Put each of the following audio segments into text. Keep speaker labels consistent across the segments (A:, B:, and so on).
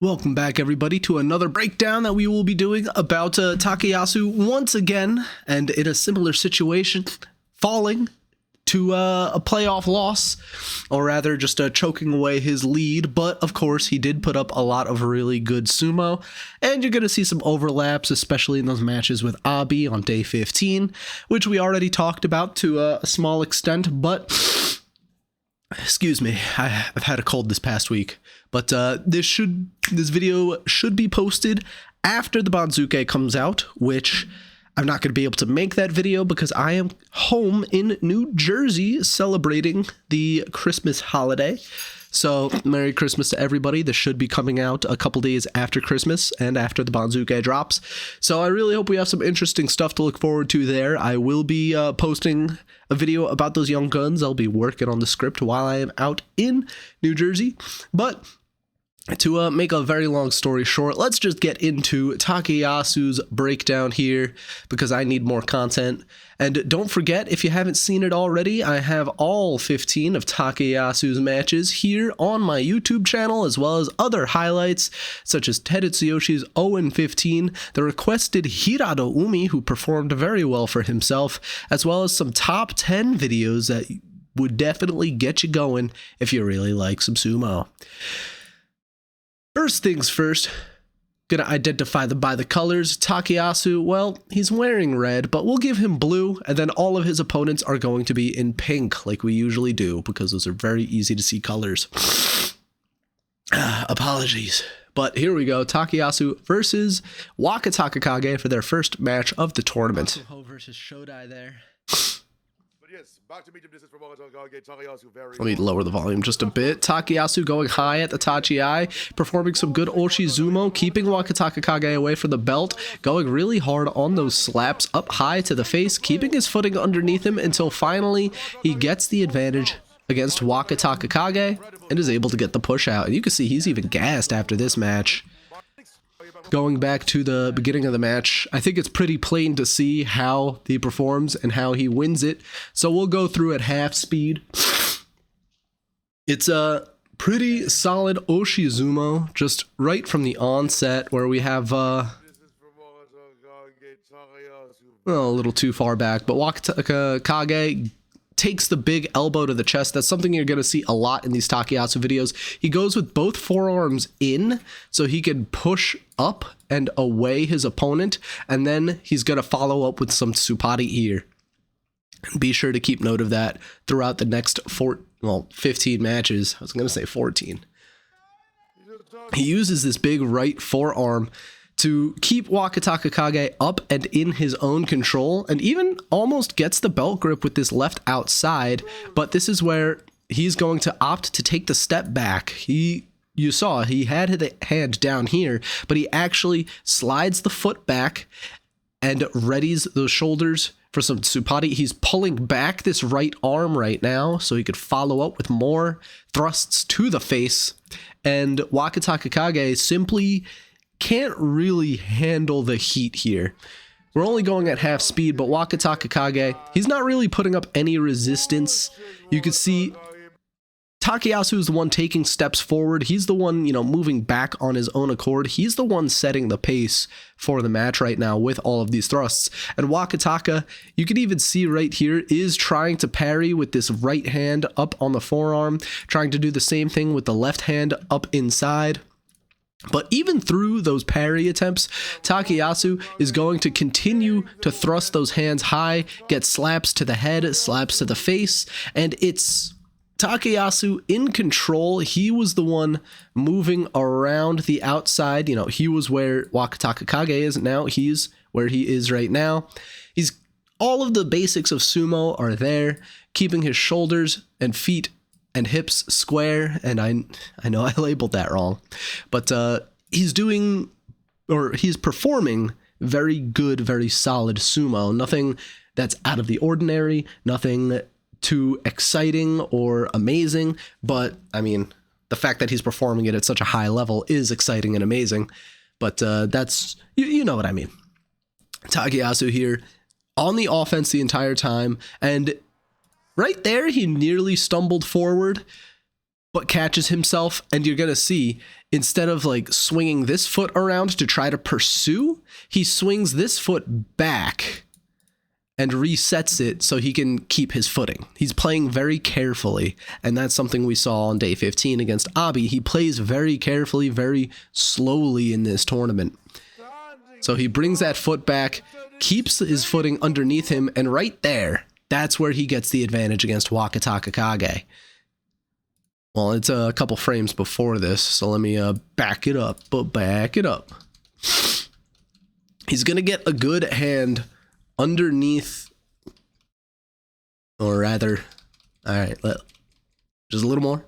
A: Welcome back, everybody, to another breakdown that we will be doing about Takayasu once again, and in a similar situation, falling to a playoff loss, or rather just choking away his lead. But of course, he did put up a lot of really good sumo, and you're going to see some overlaps, especially in those matches with Abi on day 15, which we already talked about to a small extent, but excuse me, I've had a cold this past week, but this video should be posted after the Banzuke comes out, which I'm not going to be able to make that video because I am home in New Jersey celebrating the Christmas holiday. So Merry Christmas to everybody. This should be coming out a couple days after Christmas and after the Banzuke drops. So I really hope we have some interesting stuff to look forward to there. I will be posting a video about those young guns. I'll be working on the script while I am out in New Jersey. But to make a very long story short, let's just get into Takayasu's breakdown here because I need more content. And don't forget, if you haven't seen it already, I have all 15 of Takayasu's matches here on my YouTube channel, as well as other highlights such as Teretsuyoshi's 0-15, the requested Hirado Umi, who performed very well for himself, as well as some top 10 videos that would definitely get you going if you really like some sumo. First things first, gonna identify them by the colors. Takayasu, well, he's wearing red, but we'll give him blue, and then all of his opponents are going to be in pink, like we usually do, because those are very easy to see colors. Apologies. But here we go, Takayasu versus Waka Takakage for their first match of the tournament. Versus Shodai there. Let me lower the volume just a bit. Takayasu going high at the Tachi-ai, performing some good Oshizumo, keeping Waka Takakage away from the belt, going really hard on those slaps up high to the face, keeping his footing underneath him until finally he gets the advantage against Waka Takakage and is able to get the push out. And you can see he's even gassed after this match. Going back to the beginning of the match, I think it's pretty plain to see how he performs and how he wins it. So we'll go through at half speed. It's a pretty solid Oshizumo, just right from the onset, where we have a little too far back, but Waka Takakage takes the big elbow to the chest. That's something you're going to see a lot in these Takayasu videos. He goes with both forearms in so he can push up and away his opponent, and then he's going to follow up with some Tsupari here. Be sure to keep note of that throughout the next 15 matches. I was going to say 14. He uses this big right forearm to keep Waka Takakage up and in his own control, and even almost gets the belt grip with this left outside, but this is where he's going to opt to take the step back. You saw he had the hand down here, but he actually slides the foot back and readies those shoulders for some Tsupari. He's pulling back this right arm right now so he could follow up with more thrusts to the face, and Waka Takakage simply can't really handle the heat here. We're only going at half speed, but Waka Takakage, he's not really putting up any resistance. You can see Takayasu is the one taking steps forward. He's the one, moving back on his own accord. He's the one setting the pace for the match right now with all of these thrusts. And Waka Taka, you can even see right here, is trying to parry with this right hand up on the forearm, trying to do the same thing with the left hand up inside. But even through those parry attempts, Takayasu is going to continue to thrust those hands high, get slaps to the head, slaps to the face, and it's Takayasu in control. He was the one moving around the outside. He was where Waka Takakage is now. He's where he is right now. All of the basics of sumo are there, keeping his shoulders and feet and hips square, and I know I labeled that wrong, but he's performing very good, very solid sumo. Nothing that's out of the ordinary, nothing too exciting or amazing, but I mean, the fact that he's performing it at such a high level is exciting and amazing, but that's, you know what I mean. Takayasu here on the offense the entire time, and right there, he nearly stumbled forward. but catches himself, and you're gonna see, instead of like swinging this foot around to try to pursue, he swings this foot back and resets it so he can keep his footing. He's playing very carefully, and that's something we saw on day 15 against Abi. He plays very carefully, very slowly in this tournament. So he brings that foot back, keeps his footing underneath him, and right there, that's where he gets the advantage against Wakataka Kage. Well, it's a couple frames before this, so let me back it up. He's going to get a good hand underneath, or rather, all right, just a little more.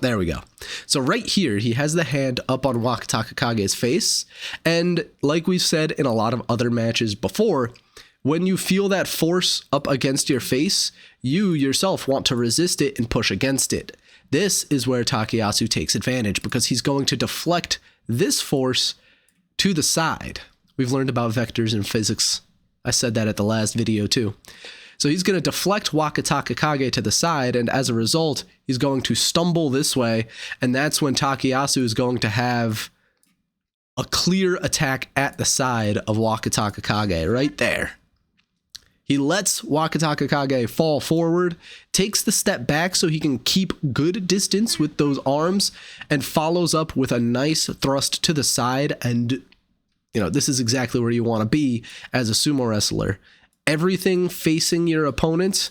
A: There we go. So right here, he has the hand up on Wakataka Kage's face. And like we've said in a lot of other matches before, when you feel that force up against your face, you yourself want to resist it and push against it. This is where Takayasu takes advantage, because he's going to deflect this force to the side. We've learned about vectors in physics. I said that at the last video too. So he's going to deflect Wakataka Kage to the side, and as a result, he's going to stumble this way, and that's when Takayasu is going to have a clear attack at the side of Wakataka Kage, right there. He lets Wakataka Kage fall forward, takes the step back so he can keep good distance with those arms, and follows up with a nice thrust to the side. And, you know, this is exactly where you want to be as a sumo wrestler. Everything facing your opponent,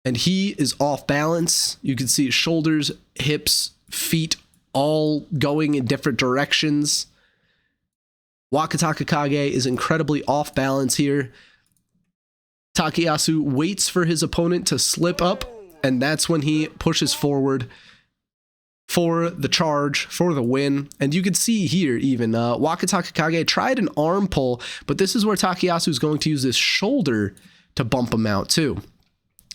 A: and he is off balance. You can see shoulders, hips, feet all going in different directions. Wakataka Kage is incredibly off balance here. Takayasu waits for his opponent to slip up, and that's when he pushes forward for the charge, for the win. And you can see here even, Wakataka Kage tried an arm pull, but this is where Takayasu is going to use this shoulder to bump him out too.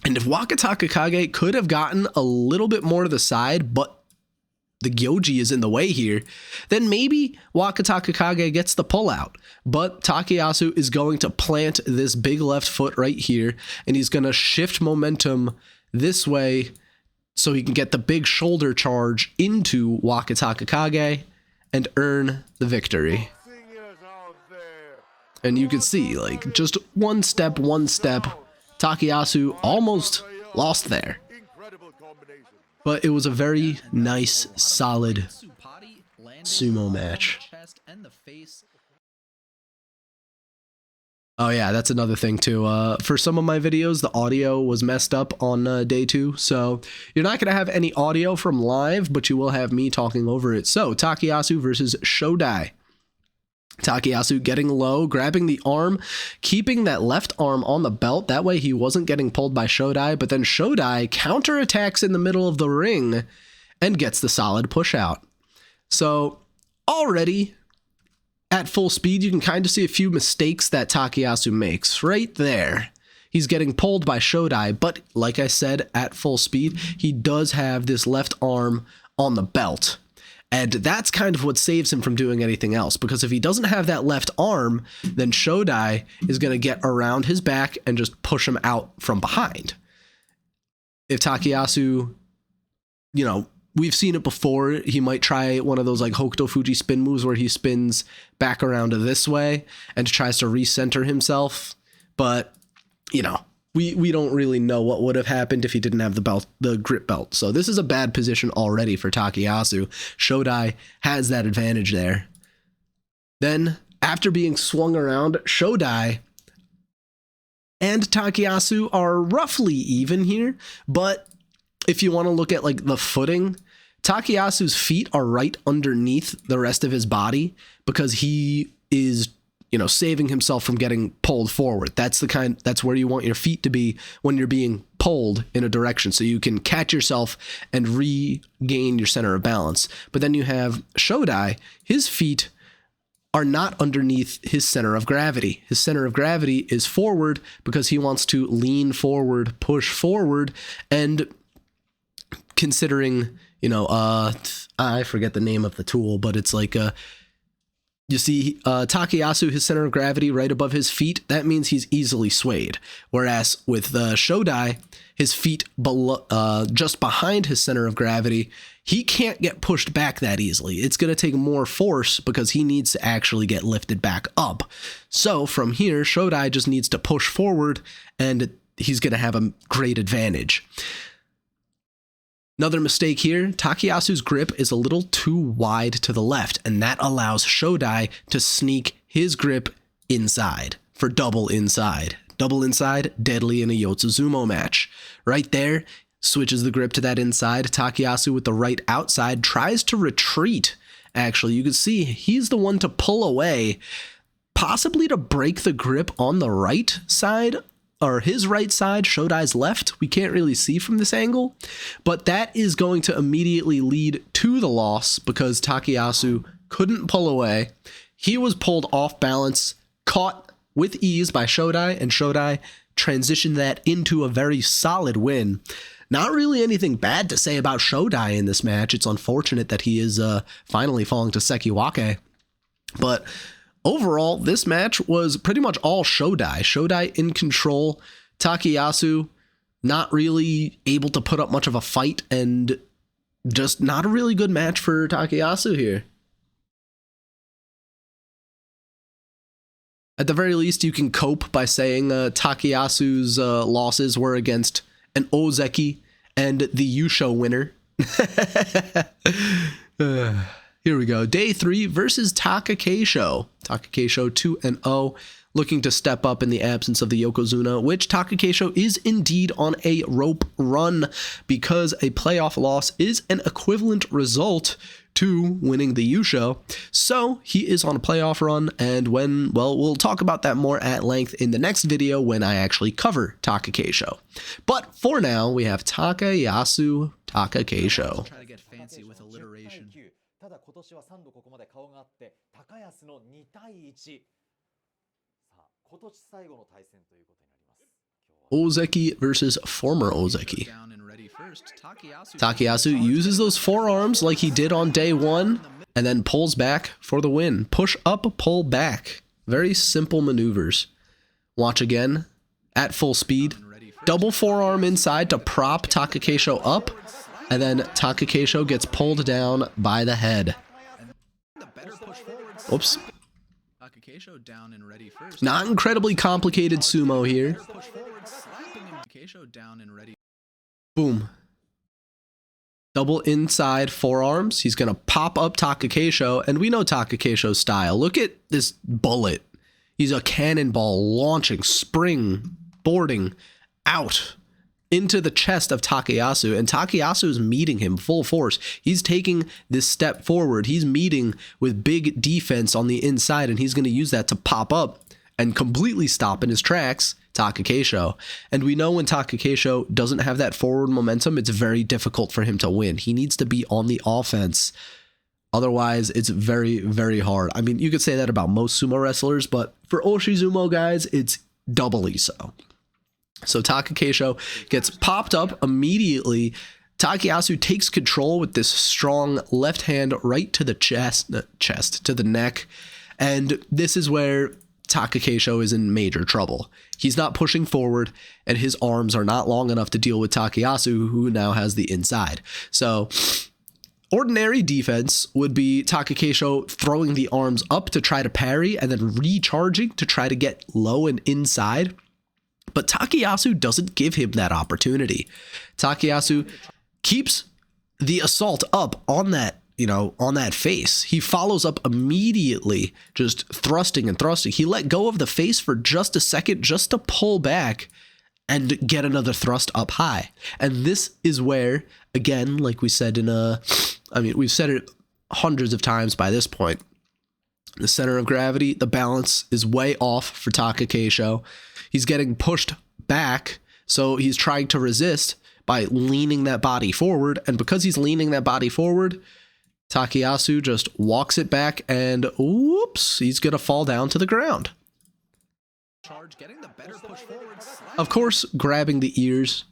A: And if Wakataka Kage could have gotten a little bit more to the side, but the Gyoji is in the way here, then maybe Wakataka Kage gets the pull out. But Takayasu is going to plant this big left foot right here, and he's going to shift momentum this way so he can get the big shoulder charge into Wakataka Kage and earn the victory. And you can see, like, just one step, Takayasu almost lost there. But it was a very nice, solid sumo match. Oh yeah, that's another thing too. For some of my videos, the audio was messed up on day 2, so you're not going to have any audio from live, but you will have me talking over it. So, Takayasu versus Shodai. Takayasu getting low, grabbing the arm, keeping that left arm on the belt. That way he wasn't getting pulled by Shodai, but then Shodai counterattacks in the middle of the ring and gets the solid push out. So, already at full speed, you can kind of see a few mistakes that Takayasu makes right there. He's getting pulled by Shodai, but like I said, at full speed, he does have this left arm on the belt. And that's kind of what saves him from doing anything else, because if he doesn't have that left arm, then Shodai is going to get around his back and just push him out from behind. If Takayasu, you know, we've seen it before, he might try one of those like Hokuto Fuji spin moves where he spins back around this way and tries to recenter himself. But, you know, we don't really know what would have happened if he didn't have the belt, the grip belt. So this is a bad position already for Takayasu. Shodai has that advantage there. Then, after being swung around, Shodai and Takayasu are roughly even here, but if you want to look at like the footing, Takayasu's feet are right underneath the rest of his body because he is, you know, saving himself from getting pulled forward. That's where you want your feet to be when you're being pulled in a direction, so you can catch yourself and regain your center of balance. But then you have Shodai, his feet are not underneath his center of gravity. His center of gravity is forward because he wants to lean forward, push forward, and considering, you know, I forget the name of the tool, but it's like You see Takayasu, his center of gravity right above his feet. That means he's easily swayed. Whereas with Shodai, his feet below, just behind his center of gravity, he can't get pushed back that easily. It's going to take more force because he needs to actually get lifted back up. So from here, Shodai just needs to push forward and he's going to have a great advantage. Another mistake here, Takayasu's grip is a little too wide to the left, and that allows Shodai to sneak his grip inside for double inside. Double inside, deadly in a Yotsuzumo match. Right there, switches the grip to that inside. Takayasu with the right outside tries to retreat. Actually, you can see he's the one to pull away, possibly to break the grip on the right side, or his right side, Shodai's left. We can't really see from this angle, but that is going to immediately lead to the loss because Takayasu couldn't pull away. He was pulled off balance, caught with ease by Shodai, and Shodai transitioned that into a very solid win. Not really anything bad to say about Shodai in this match. It's unfortunate that he is finally falling to Sekiwake, but overall, this match was pretty much all Shodai. Shodai in control, Takayasu not really able to put up much of a fight, and just not a really good match for Takayasu here. At the very least, you can cope by saying Takayasu's losses were against an Ozeki and the Yusho winner. Here we go. Day 3 versus Takakeisho. Takakeisho 2-0, looking to step up in the absence of the Yokozuna, which Takakeisho is indeed on a rope run because a playoff loss is an equivalent result to winning the Yusho. So he is on a playoff run, and we'll talk about that more at length in the next video when I actually cover Takakeisho. But for now, we have Takayasu Takakeisho. Try to get fancy with alliteration.
B: ただ今年は3度ここまで顔があって高安の2対1。さあ今年最後の対戦ということになります。
A: OZEKI versus former OZEKI. Takayasu uses those forearms like he did on day 1 and then pulls back for the win. Push up, pull back. Very simple maneuvers. Watch again at full speed. Double forearm inside to prop Takakeisho up. And then Takakeisho gets pulled down by the head. Oops. Not incredibly complicated sumo here. Boom. Double inside forearms. He's going to pop up Takakeisho, and we know Takakeisho's style. Look at this bullet. He's a cannonball launching, spring, boarding out into the chest of Takayasu, and Takayasu is meeting him full force. He's taking this step forward. He's meeting with big defense on the inside, and he's going to use that to pop up and completely stop in his tracks Takakeisho. And we know when Takakeisho doesn't have that forward momentum, it's very difficult for him to win. He needs to be on the offense. Otherwise, it's very, very hard. I mean, you could say that about most sumo wrestlers, but for Oshizumo guys, it's doubly so. So Takakeisho gets popped up immediately. Takayasu takes control with this strong left hand right to the to the neck. And this is where Takakeisho is in major trouble. He's not pushing forward, and his arms are not long enough to deal with Takayasu, who now has the inside. So ordinary defense would be Takakeisho throwing the arms up to try to parry and then recharging to try to get low and inside. But Takayasu doesn't give him that opportunity. Takayasu keeps the assault up on that, on that face. He follows up immediately, just thrusting and thrusting. He let go of the face for just a second, just to pull back and get another thrust up high. And this is where, again, like we said we've said it hundreds of times by this point, the center of gravity, the balance is way off for Takakeisho. He's getting pushed back, so he's trying to resist by leaning that body forward. And because he's leaning that body forward, Takayasu just walks it back, and whoops, he's going to fall down to the ground. Of course, grabbing the ears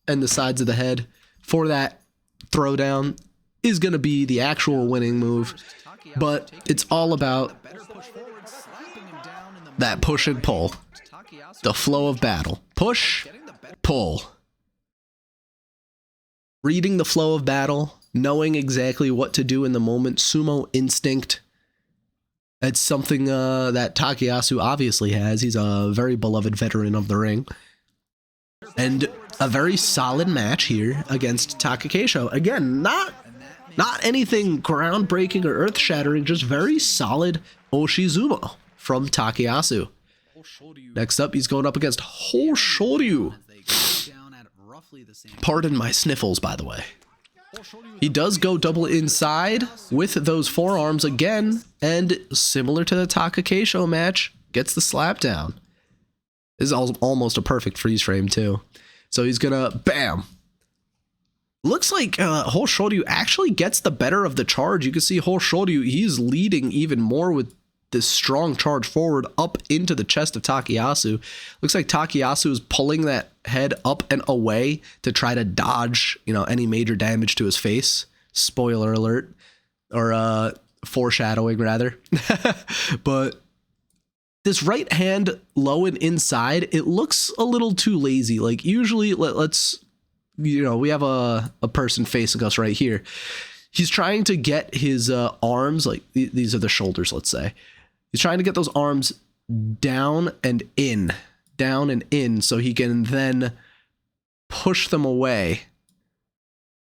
A: and the sides of the head for that throwdown is going to be the actual winning move. but it's all about that push and pull. The flow of battle. Push, pull. Reading the flow of battle, knowing exactly what to do in the moment, sumo instinct. It's something that Takayasu obviously has. He's a very beloved veteran of the ring. And a very solid match here against Takayasu. Again, not anything groundbreaking or earth-shattering, just very solid Oshizumo from Takayasu. Next up, he's going up against Hoshoryu. Pardon my sniffles, by the way. He does go double inside with those forearms again, and similar to the Takayasu match, gets the slap down. This is almost a perfect freeze frame, too. So he's gonna, bam. Looks like Hoshoryu actually gets the better of the charge. You can see Hoshoryu, he's leading even more with this strong charge forward up into the chest of Takayasu. Looks like Takayasu is pulling that head up and away to try to dodge, any major damage to his face. Spoiler alert, or foreshadowing rather. But this right hand low and inside, it looks a little too lazy. Like usually, let's, we have a person facing us right here. He's trying to get his arms, like these are the shoulders, let's say. He's trying to get those arms down and in, so he can then push them away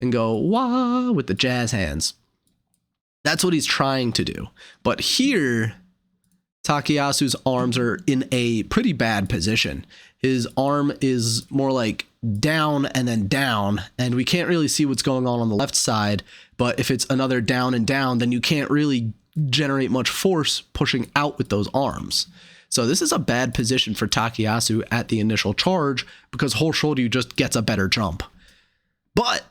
A: and go wah with the jazz hands. That's what he's trying to do. But here, Takayasu's arms are in a pretty bad position. His arm is more like down and then down, and we can't really see what's going on the left side. But if it's another down and down, then you can't really generate much force pushing out with those arms. So this is a bad position for Takayasu at the initial charge because Hoshoryu just gets a better jump. But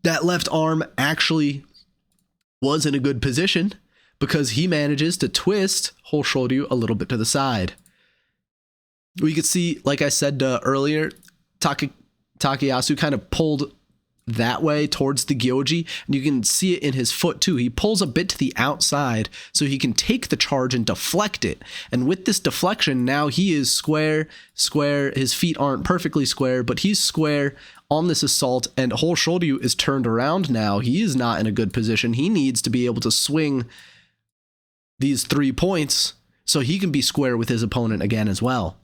A: that left arm actually was in a good position because he manages to twist Hoshoryu a little bit to the side. We could see, like I said earlier, Takayasu kind of pulled that way towards the gyoji, and you can see it in his foot too. He pulls a bit to the outside so he can take the charge and deflect it. And with this deflection, now he is square. His feet aren't perfectly square, but he's square on this assault, and Hoshoryu is turned around now. He is not in a good position. He needs to be able to swing these 3 points so he can be square with his opponent again as well.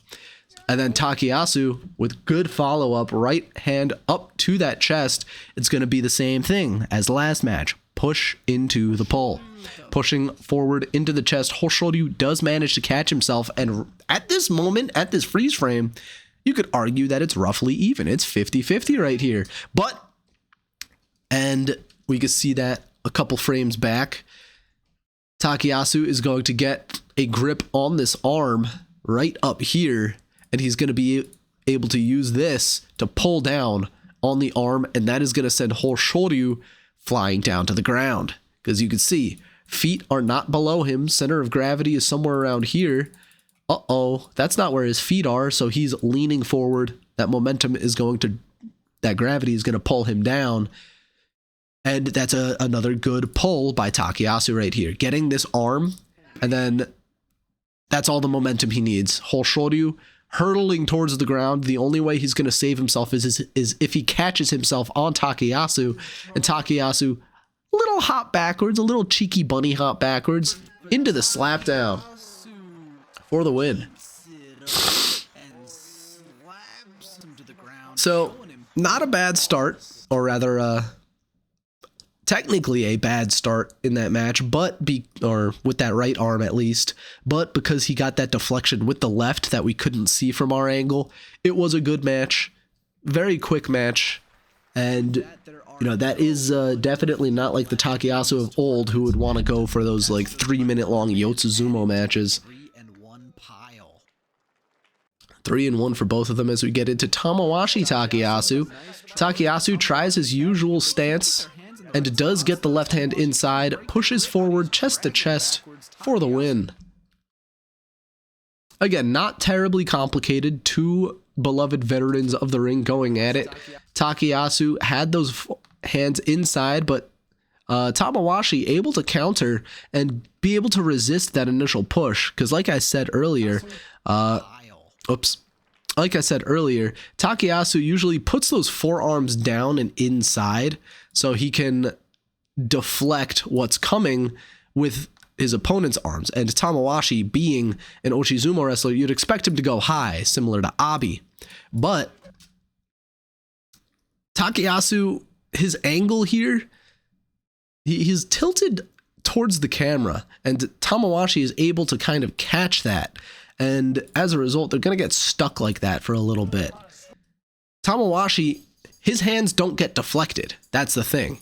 A: And then Takayasu, with good follow-up, right hand up to that chest, it's going to be the same thing as last match. Push into the pull. Pushing forward into the chest, Hoshoryu does manage to catch himself, and at this moment, at this freeze frame, you could argue that it's roughly even. It's 50-50 right here. And we could see that a couple frames back. Takayasu is going to get a grip on this arm right up here, and he's going to be able to use this to pull down on the arm, and that is going to send Hoshoryu flying down to the ground. Because you can see, feet are not below him. Center of gravity is somewhere around here. Uh-oh, that's not where his feet are, so he's leaning forward. That momentum is that gravity is going to pull him down. And that's another good pull by Takayasu right here. Getting this arm, and then that's all the momentum he needs. Hoshoryu hurtling towards the ground. The only way he's going to save himself is if he catches himself on Takayasu, and Takayasu, a little hop backwards, a little cheeky bunny hop backwards, into the slapdown for the win. So, not a bad start, or rather, technically a bad start in that match, or with that right arm at least, but because he got that deflection with the left that we couldn't see from our angle, it was a good match, very quick match, and that is definitely not like the Takayasu of old who would want to go for those like 3-minute long Yotsuzumo matches. 3-1 for both of them as we get into Tamawashi Takayasu. Takayasu tries his usual stance and does get the left hand inside, pushes forward chest to chest for the win. Again, not terribly complicated. 2 beloved veterans of the ring going at it. Takayasu had those hands inside, but Tamawashi able to counter and be able to resist that initial push. Because like I said earlier, like I said earlier, Takayasu usually puts those forearms down and inside so he can deflect what's coming with his opponent's arms. And Tamawashi, being an Oshizumo wrestler, you'd expect him to go high, similar to Abi. But Takayasu, his angle here, he's tilted towards the camera, and Tamawashi is able to kind of catch that. And as a result, they're going to get stuck like that for a little bit. Tamawashi, his hands don't get deflected. That's the thing.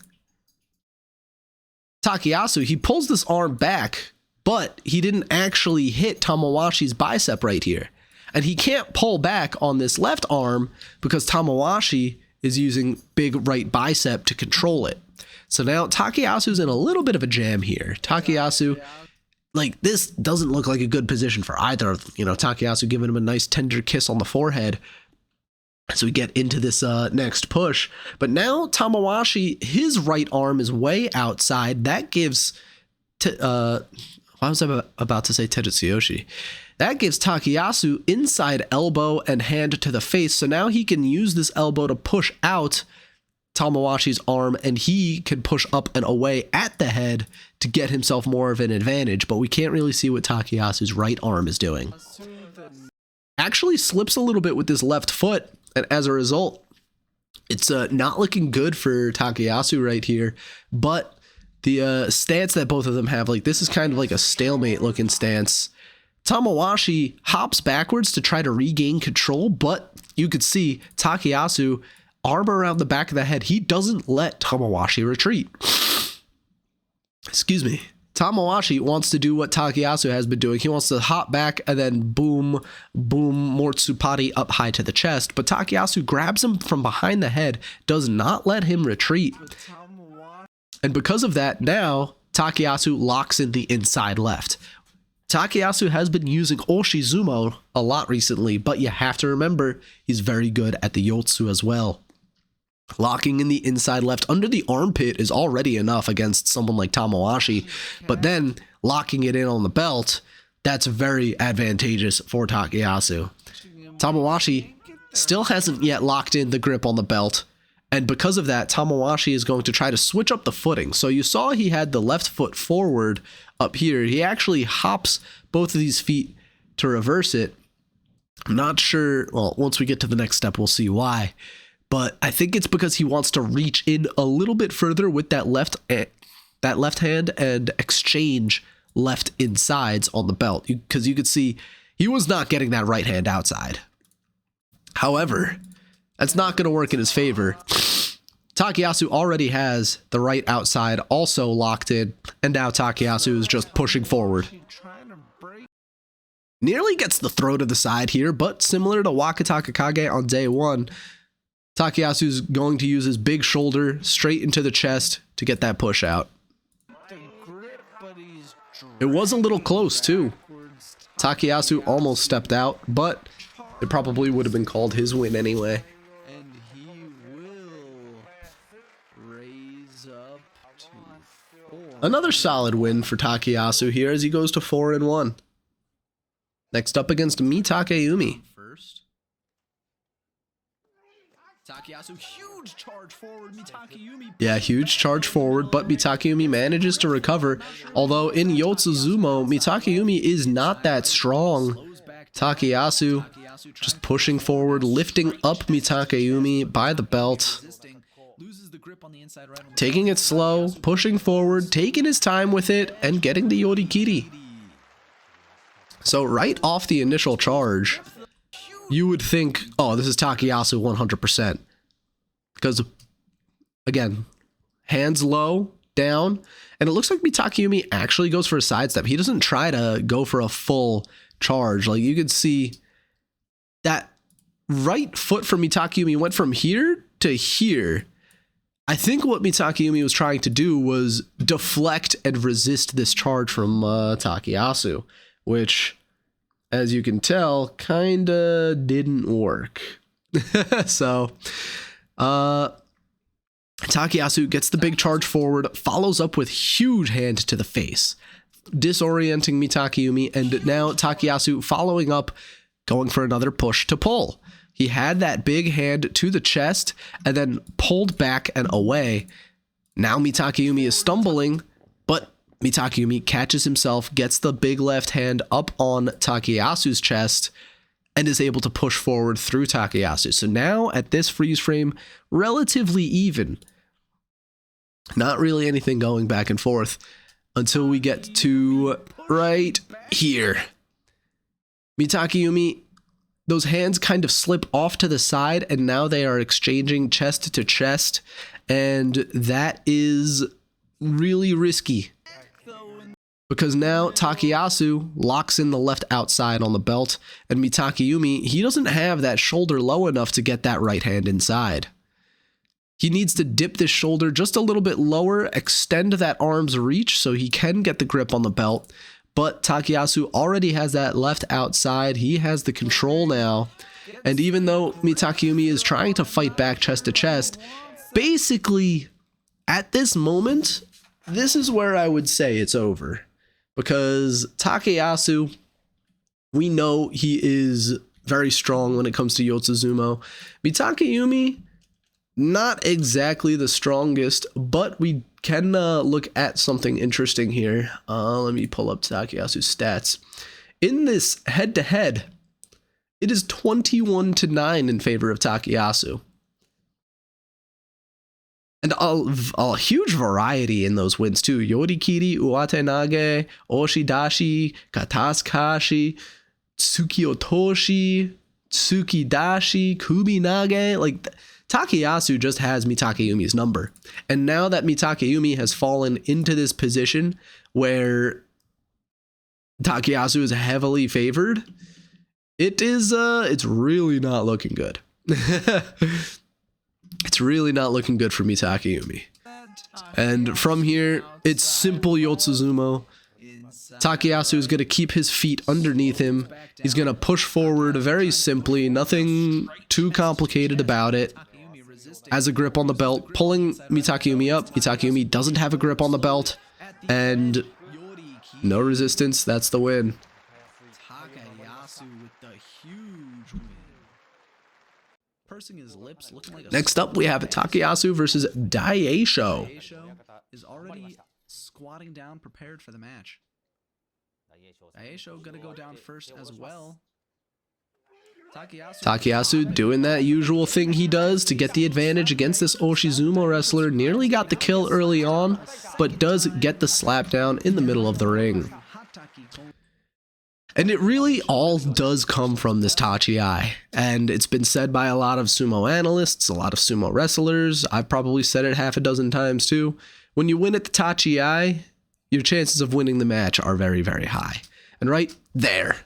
A: Takayasu, he pulls this arm back, but he didn't actually hit Tamawashi's bicep right here. And he can't pull back on this left arm because Tamawashi is using big right bicep to control it. So now Takayasu's in a little bit of a jam here. Takayasu, like, this doesn't look like a good position for either of them. You know, Takayasu giving him a nice tender kiss on the forehead as we get into this next push. But now Tamawashi, his right arm is way outside. That gives, I was about to say Tetsuyoshi. That gives Takayasu inside elbow and hand to the face. So now he can use this elbow to push out Tamawashi's arm, and he can push up and away at the head to get himself more of an advantage. But we can't really see what Takayasu's right arm is doing. Actually slips a little bit with his left foot, and as a result, it's not looking good for Takayasu right here. But the stance that both of them have, like, this is kind of like a stalemate looking stance. Tamawashi hops backwards to try to regain control, but you could see Takayasu, arm around the back of the head. He doesn't let Tamawashi retreat. Excuse me. Tamawashi wants to do what Takayasu has been doing. He wants to hop back and then boom, boom, Mortsupari up high to the chest. But Takayasu grabs him from behind the head, does not let him retreat. And because of that, now Takayasu locks in the inside left. Takayasu has been using Oshizumo a lot recently, but you have to remember he's very good at the Yotsu as well. Locking in the inside left under the armpit is already enough against someone like Tamawashi, but then locking it in on the belt, that's very advantageous for Takayasu. Tamawashi still hasn't yet locked in the grip on the belt, and because of that, Tamawashi is going to try to switch up the footing. So you saw he had the left foot forward up here. He actually hops both of these feet to reverse it. I'm not sure, well, once we get to the next step, we'll see why. But I think it's because he wants to reach in a little bit further with that left hand and exchange left insides on the belt. Because you could see he was not getting that right hand outside. However, that's not going to work in his favor. Takayasu already has the right outside also locked in, and now Takayasu is just pushing forward. Nearly gets the throw to the side here, but similar to Wakataka Kage on day one, Takayasu's going to use his big shoulder straight into the chest to get that push out. It was a little close too. Takayasu almost stepped out, but it probably would have been called his win anyway. Another solid win for Takayasu here as he goes to 4-1. Next up against Takayumi. Takayasu, huge charge forward, Takayumi. Yeah, huge charge forward, but Takayumi manages to recover. Although in Yotsuzumo, Takayumi is not that strong. Takayasu just pushing forward, lifting up Takayumi by the belt. Taking it slow, pushing forward, taking his time with it, and getting the Yorikiri. So right off the initial charge, you would think, oh, this is Takayasu 100%. Because, again, hands low, down, and it looks like Takayumi actually goes for a sidestep. He doesn't try to go for a full charge. Like, you could see that right foot from Takayumi went from here to here. I think what Takayumi was trying to do was deflect and resist this charge from Takayasu, which, as you can tell, kinda didn't work. So, Takayasu gets the big charge forward, follows up with huge hand to the face, disorienting Mitakeumi, and now Takayasu following up, going for another push to pull. He had that big hand to the chest and then pulled back and away. Now Mitakeumi is stumbling, but Mitakeumi catches himself, gets the big left hand up on Takayasu's chest, and is able to push forward through Takayasu. So now at this freeze frame, relatively even. Not really anything going back and forth until we get to right here. Mitakeumi, those hands kind of slip off to the side, and now they are exchanging chest to chest, and that is really risky. Because now Takayasu locks in the left outside on the belt, and Mitakeumi, he doesn't have that shoulder low enough to get that right hand inside. He needs to dip this shoulder just a little bit lower, extend that arm's reach so he can get the grip on the belt, but Takayasu already has that left outside. He has the control now, and even though Mitakeumi is trying to fight back chest to chest, basically, at this moment, this is where I would say it's over. Because Takayasu, we know he is very strong when it comes to Yotsuzumo. Mitakeumi, not exactly the strongest, but we can look at something interesting here. Let me pull up Takayasu's stats. In this head-to-head, it is 21-9 in favor of Takayasu. And a huge variety in those wins too. Yorikiri, Uwatenage, Oshidashi, Kataskashi, Tsukiotoshi, Tsukidashi, Kubinage. Like, Takayasu just has Mitakeumi's number. And now that Mitakeumi has fallen into this position where Takayasu is heavily favored, it's really not looking good. It's really not looking good for Mitakeumi. And from here, it's simple Yotsuzumo. Takayasu is going to keep his feet underneath him. He's going to push forward very simply, nothing too complicated about it. Has a grip on the belt, pulling Mitakeumi up. Mitakeumi doesn't have a grip on the belt, and no resistance. That's the win.
C: Takayasu with the huge win. Pursing his lips, looking like a
A: Next up, we have Takayasu versus Daisho.
C: Daisho is already squatting down, prepared for the match. Daisho gonna go down first as well.
A: Takayasu doing that usual thing he does to get the advantage against this Oshizumo wrestler. Nearly got the kill early on, but does get the slap down in the middle of the ring. And it really all does come from this Tachi-ai. And it's been said by a lot of sumo analysts, a lot of sumo wrestlers. I've probably said it half a dozen times too. When you win at the Tachi-ai, your chances of winning the match are very, very high. And right there,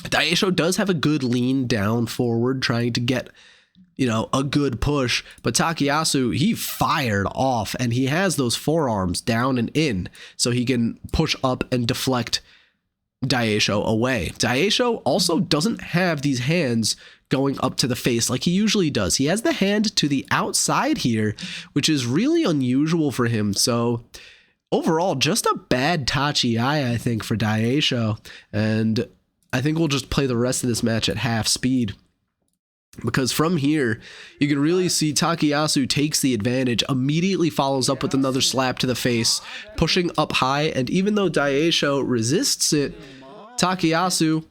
A: Daisho does have a good lean down forward, trying to get, a good push. But Takayasu, he fired off, and he has those forearms down and in, so he can push up and deflect Daisho away. Daisho also doesn't have these hands going up to the face like he usually does. He has the hand to the outside here, which is really unusual for him. So overall, just a bad Tachi-ai, I think, for Daisho. And I think we'll just play the rest of this match at half speed, because from here, you can really see Takayasu takes the advantage, immediately follows up with another slap to the face, pushing up high, and even though Daisho resists it, Takayasu,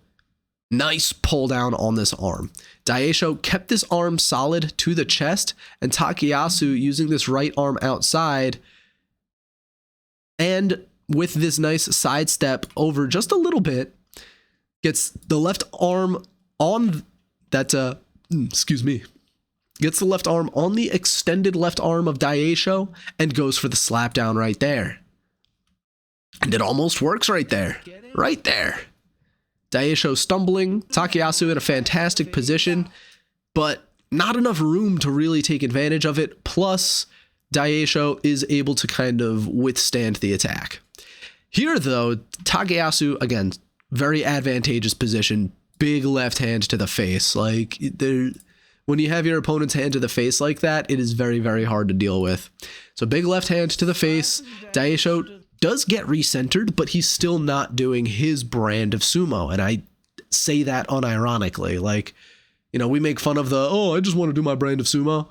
A: nice pull down on this arm. Daisho kept this arm solid to the chest, and Takayasu using this right arm outside, and with this nice sidestep over just a little bit, gets the left arm on that, gets the left arm on the extended left arm of Daisho and goes for the slap down right there. And it almost works right there. Right there. Daisho stumbling, Takayasu in a fantastic position, but not enough room to really take advantage of it. Plus, Daisho is able to kind of withstand the attack. Here, though, Takayasu, again, very advantageous position, big left hand to the face. Like, when you have your opponent's hand to the face like that, it is very, very hard to deal with. So big left hand to the face. Daisho does get recentered, but he's still not doing his brand of sumo. And I say that unironically. Like, you know, we make fun of the, oh, I just want to do my brand of sumo.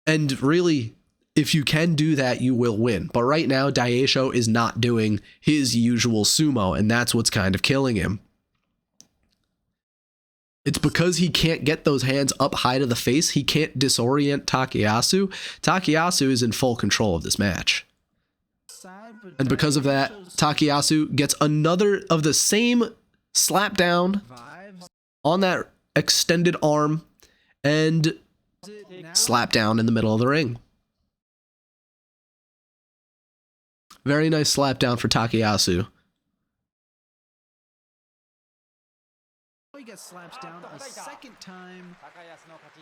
A: And really, if you can do that, you will win. But right now, Daisho is not doing his usual sumo, and that's what's kind of killing him. It's because he can't get those hands up high to the face. He can't disorient Takayasu. Takayasu is in full control of this match. And because of that, Takayasu gets another of the same slap down on that extended arm and slap down in the middle of the ring. Very nice slap down for Takayasu.
C: He gets slaps down a second time,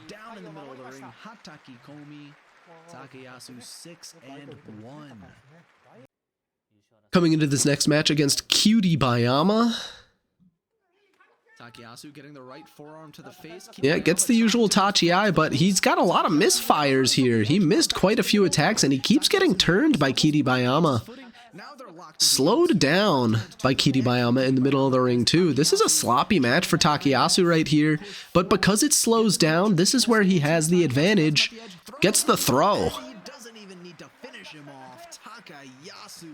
C: down in the middle of the ring. Hataki Komi. Takayasu 6-1.
A: Coming into this next match against Kyushu Basho.
C: Takayasu getting the right forearm to the face.
A: Yeah, gets the usual Tachi-ai, but he's got a lot of misfires here. He missed quite a few attacks, and he keeps getting turned by Kyushu Basho. Slowed down by Kyushu Basho in the middle of the ring too. This is a sloppy match for Takayasu right here, but because it slows down, this is where he has the advantage. Gets the throw.
C: He doesn't even need to finish him off. Takayasu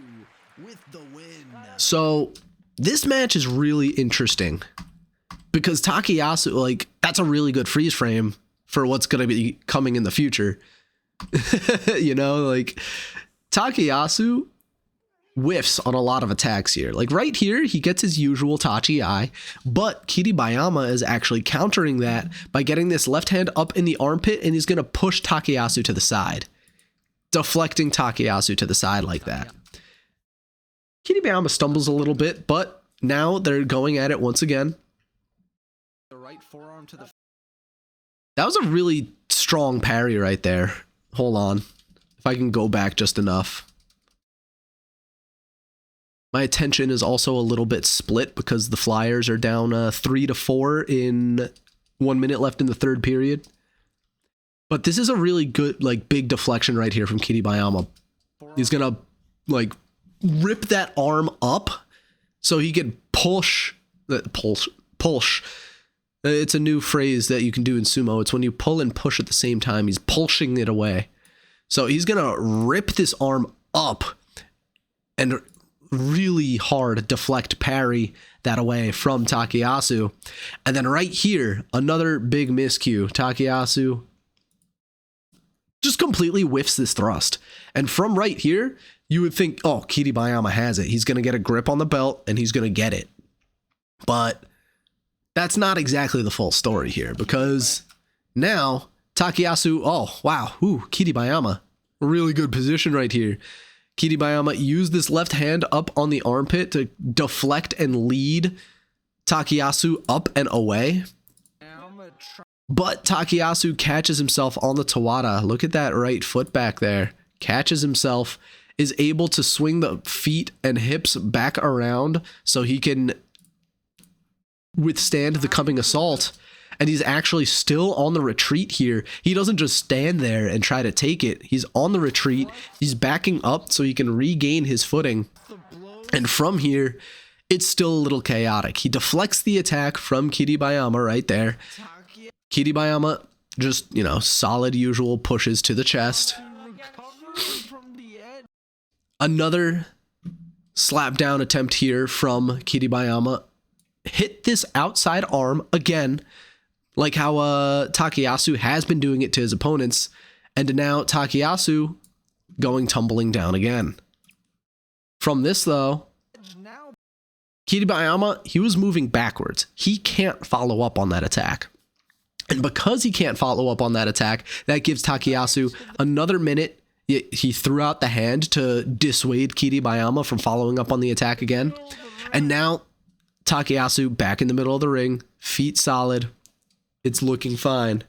C: with the win.
A: So this match is really interesting because Takayasu, like, that's a really good freeze frame for what's going to be coming in the future. You know, like, Takayasu whiffs on a lot of attacks here. Like right here, he gets his usual Tachi-ai, but Kyushu Basho is actually countering that by getting this left hand up in the armpit, and he's going to push Takayasu to the side, deflecting Takayasu to the side like that. Kyushu Basho stumbles a little bit, but now they're going at it once again.
C: The right forearm to the.
A: That was a really strong parry right there. Hold on. If I can go back just enough. My attention is also a little bit split because the Flyers are down 3-4 in 1 minute left in the third period. But this is a really good, like, big deflection right here from Kyushu Basho. He's gonna, like, rip that arm up so he can push. It's a new phrase that you can do in sumo. It's when you pull and push at the same time. He's pushing it away. So he's gonna rip this arm up and really hard deflect parry that away from Takayasu. And then right here, another big miscue. Takayasu just completely whiffs this thrust. And from right here, you would think, oh, Kyushu Basho has it. He's going to get a grip on the belt and he's going to get it. But that's not exactly the full story here, because now Takayasu, oh, wow, Kyushu Basho, really good position right here. Kyushu Basho used this left hand up on the armpit to deflect and lead Takayasu up and away. But Takayasu catches himself on the Tawada. Look at that right foot back there. Catches himself, is able to swing the feet and hips back around so he can withstand the coming assault. And he's actually still on the retreat here. He doesn't just stand there and try to take it. He's on the retreat. He's backing up so he can regain his footing. And from here, it's still a little chaotic. He deflects the attack from Kyushu Basho right there. Kyushu Basho just, you know, solid usual pushes to the chest. Another slap down attempt here from Kyushu Basho. Hit this outside arm again, like how Takayasu has been doing it to his opponents, and now Takayasu going tumbling down again. From this though, Kyushu Basho, he was moving backwards. He can't follow up on that attack. And because he can't follow up on that attack, that gives Takayasu another minute. He threw out the hand to dissuade Kyushu Basho from following up on the attack again. And now Takayasu back in the middle of the ring, feet solid. It's looking fine.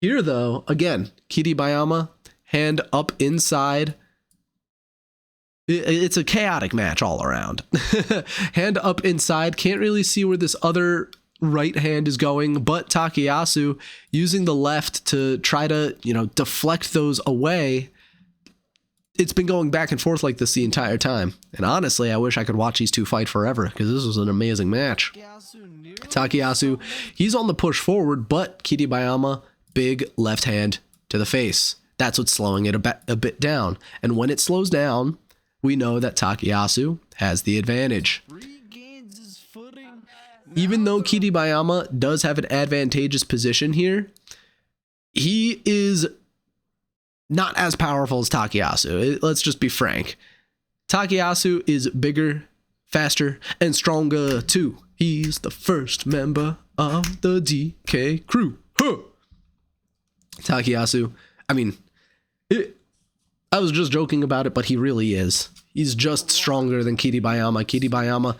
A: Here, though, again, Kyushu Basho, hand up inside. It's a chaotic match all around. Hand up inside. Can't really see where this other right hand is going, but Takayasu using the left to try to, deflect those away. It's been going back and forth like this the entire time. And honestly, I wish I could watch these two fight forever because this was an amazing match. Takayasu, he's on the push forward, but Kiribayama, big left hand to the face. That's what's slowing it a bit down. And when it slows down, we know that Takayasu has the advantage. Even though Kiribayama does have an advantageous position here, he is not as powerful as Takayasu. Let's just be frank. Takayasu is bigger, faster, and stronger too. He's the first member of the DK crew. Huh. Takayasu, I was just joking about it, but he really is. He's just stronger than Kiribayama. Kiribayama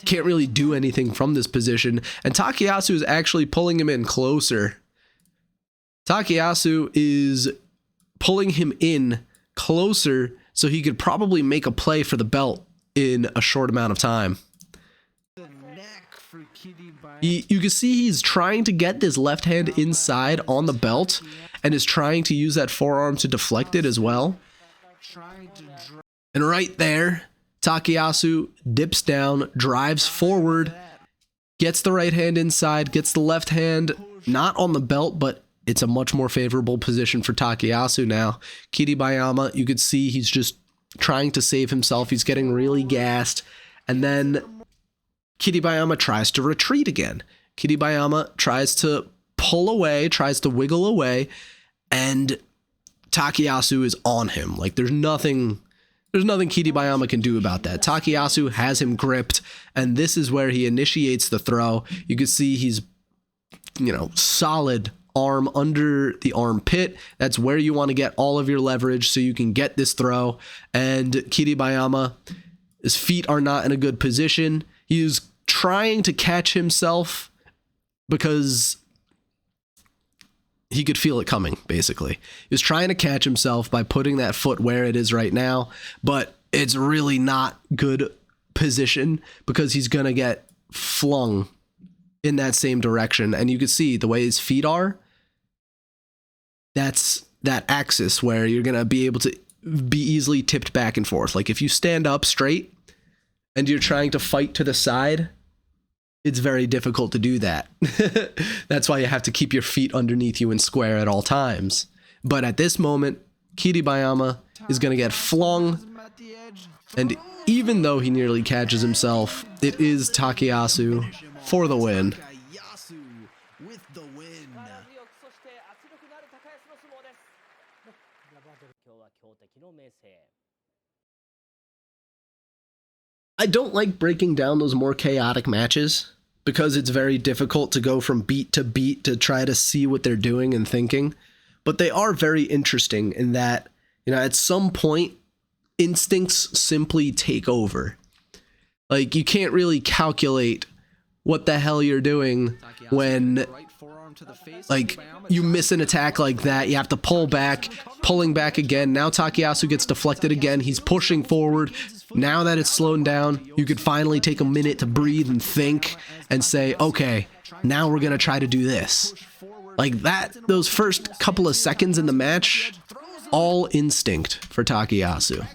A: can't really do anything from this position, and Takayasu is actually pulling him in closer. Takayasu is pulling him in closer so he could probably make a play for the belt in a short amount of time. You can see he's trying to get this left hand inside on the belt and is trying to use that forearm to deflect it as well. And right there, Takayasu dips down, drives forward, gets the right hand inside, gets the left hand not on the belt, but it's a much more favorable position for Takayasu now. Kiribayama, you could see he's just trying to save himself. He's getting really gassed. And then Kiribayama tries to retreat again. Kiribayama tries to pull away, tries to wiggle away, and Takayasu is on him. Like there's nothing Kiribayama can do about that. Takayasu has him gripped, and this is where he initiates the throw. You can see he's, solid arm under the armpit. That's where you want to get all of your leverage so you can get this throw. And Kiribayama, his feet are not in a good position. He's trying to catch himself because he could feel it coming, basically. He was trying to catch himself by putting that foot where it is right now, but it's really not good position because he's going to get flung in that same direction. And you can see the way his feet are, that's that axis where you're going to be able to be easily tipped back and forth. Like if you stand up straight and you're trying to fight to the side, it's very difficult to do that. That's why you have to keep your feet underneath you and square at all times. But at this moment, Kiribayama is going to get flung. And even though he nearly catches himself, it is Takayasu for the win. I don't like breaking down those more chaotic matches because it's very difficult to go from beat to try to see what they're doing and thinking. But they are very interesting in that, at some point, instincts simply take over. Like, you can't really calculate what the hell you're doing when, like, you miss an attack like that. You have to pull back, pulling back again. Now Takayasu gets deflected again. He's pushing forward. Now that it's slowed down, you could finally take a minute to breathe and think and say, okay, now we're going to try to do this. Like that, those first couple of seconds in the match, all instinct for Takayasu.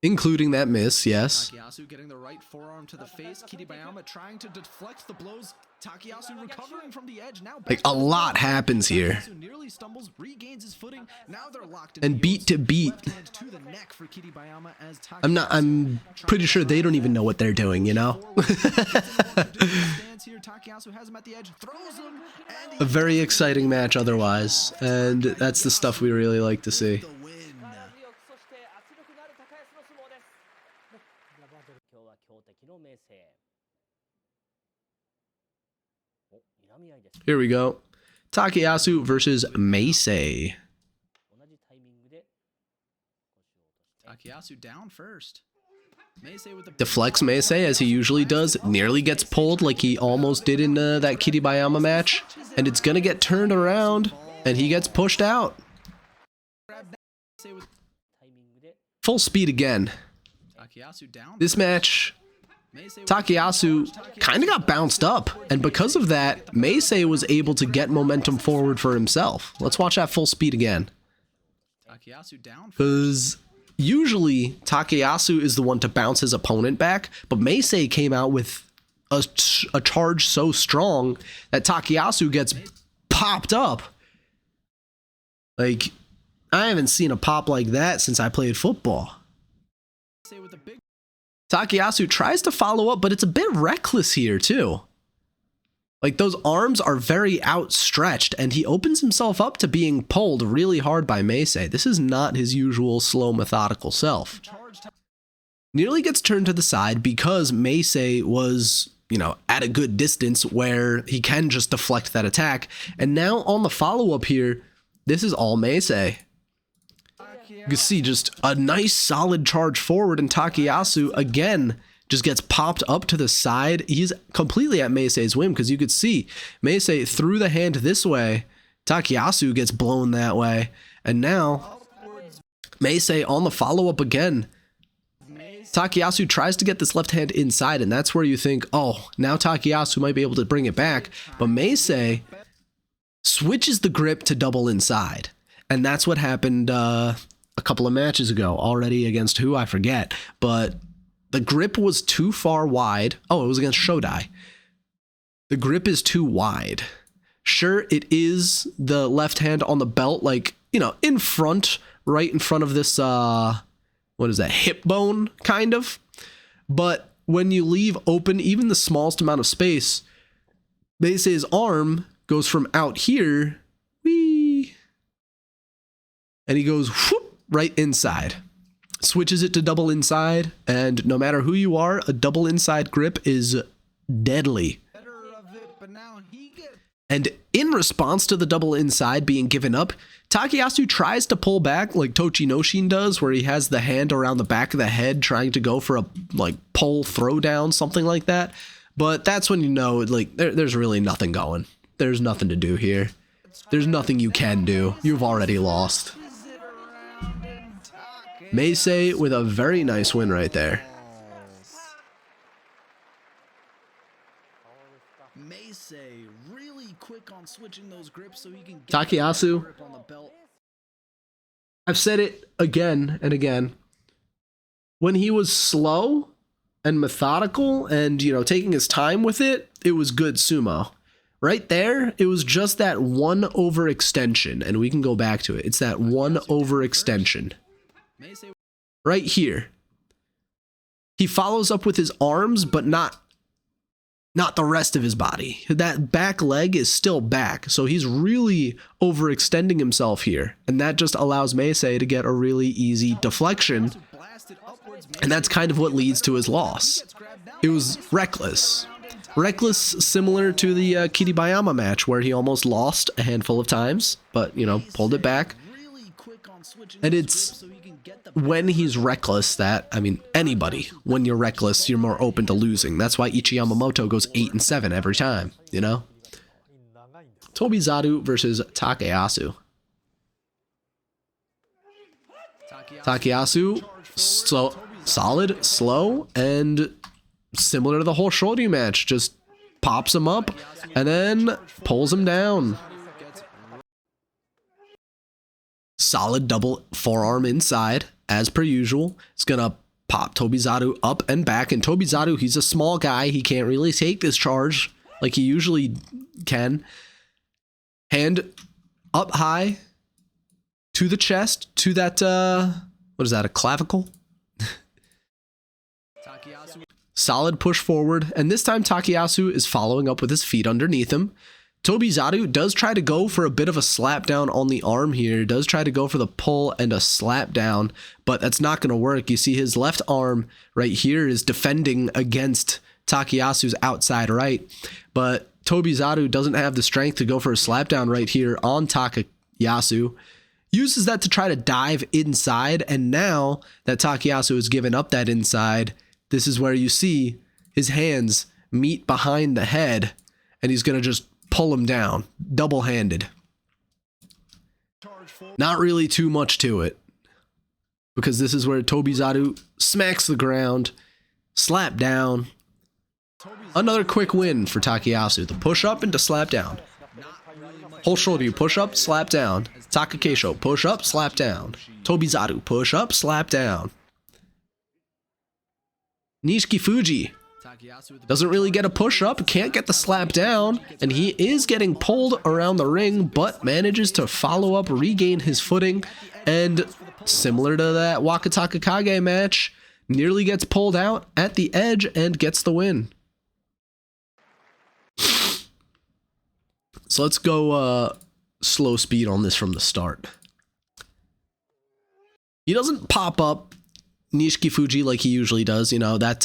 A: Including that miss, yes.
C: Takayasu getting the right forearm to the face. Kiribayama trying to deflect the blows. Takayasu recovering from the edge. Now
A: like a lot happens here.
C: Nearly stumbles, regains his footing. Now they're locked in
A: and beat to beat. I'm pretty sure they don't even know what they're doing, A very exciting match otherwise, and that's the stuff we really like to see. Here we go. Takayasu versus Meisei.
C: Takayasu down first.
A: Deflects Meisei as he usually does. Nearly gets pulled like he almost did in that Kiribayama match. And it's going to get turned around. And he gets pushed out. Full speed again. This match Takayasu kind of got bounced up, and because of that, Meisei was able to get momentum forward for himself. Let's watch that full speed again.
C: Takayasu down.
A: Because usually Takayasu is the one to bounce his opponent back, but Meisei came out with a charge so strong that Takayasu gets popped up. Like, I haven't seen a pop like that since I played football.
C: With the big
A: Takayasu tries to follow up, but it's a bit reckless here too. Like, those arms are very outstretched, and he opens himself up to being pulled really hard by Meisei. This is not his usual slow, methodical self. Nearly gets turned to the side because Meisei was, at a good distance where he can just deflect that attack. And now on the follow-up here, this is all Meisei. You can see just a nice solid charge forward, and Takayasu again just gets popped up to the side. He's completely at Meisei's whim because you could see Meisei threw the hand this way, Takayasu gets blown that way, and now Meisei on the follow-up again. Takayasu tries to get this left hand inside, and that's where you think, oh, now Takayasu might be able to bring it back, but Meisei switches the grip to double inside, and that's what happened a couple of matches ago already against who, I forget, but the grip was too far wide. Oh, it was against Shodai. The grip is too wide. Sure, it is the left hand on the belt, like, in front, right in front of this, what is that, hip bone, kind of. But when you leave open even the smallest amount of space, Meisei's arm goes from out here, whee, and he goes whoop, right inside. Switches it to double inside, and no matter who you are, a double inside grip is deadly. And in response to the double inside being given up, Takayasu tries to pull back like Tochinoshin does, where he has the hand around the back of the head trying to go for a pull throwdown, something like that. But that's when there's really nothing going. There's nothing to do here. There's nothing you can do. You've already lost. Meisei with a very nice win right there.
C: Meisei really quick on switching those grips so he can get
A: Takayasu,
C: grip on the belt.
A: I've said it again and again. When he was slow and methodical and, taking his time with it, it was good sumo. Right there, it was just that one overextension, and we can go back to it. It's that one overextension. Right here. He follows up with his arms, but not the rest of his body. That back leg is still back, so he's really overextending himself here, and that just allows Meisei to get a really easy deflection, and that's kind of what leads to his loss. It was reckless. Reckless, similar to the Kiribayama match, where he almost lost a handful of times, but, pulled it back. And it's when he's reckless that, anybody, when you're reckless, you're more open to losing. That's why Ichi Yamamoto goes 8-7 every time, Tobizaru versus Takayasu. Takayasu, solid, slow, and similar to the whole Shoryu match, just pops him up and then pulls him down. Solid double forearm inside, as per usual. It's gonna pop Tobizaru up and back, and Tobizaru, he's a small guy. He can't really take this charge like he usually can. Hand up high to the chest, to that, what is that, a clavicle? Solid push forward, and this time Takayasu is following up with his feet underneath him. Tobizaru does try to go for a bit of a slap down on the arm here, does try to go for the pull and a slap down, but that's not going to work. You see his left arm right here is defending against Takayasu's outside right, but Tobizaru doesn't have the strength to go for a slap down right here on Takayasu. Uses that to try to dive inside, and now that Takayasu has given up that inside, this is where you see his hands meet behind the head, and he's going to just pull him down, double-handed. Not really too much to it, because this is where Tobizaru smacks the ground, slap down, Another quick win for Takayasu. The push up into slap down. Whole shoulder, you push up, slap down. Takakeisho, push up, slap down. Tobizaru, push up, slap down. Nishiki Fuji doesn't really get a push up, can't get the slap down, and he is getting pulled around the ring, but manages to follow up, regain his footing, and similar to that Wakataka Kage match, nearly gets pulled out at the edge and gets the win. So let's go slow speed on this from the start. He doesn't pop up Nishiki Fuji like he usually does. You know, that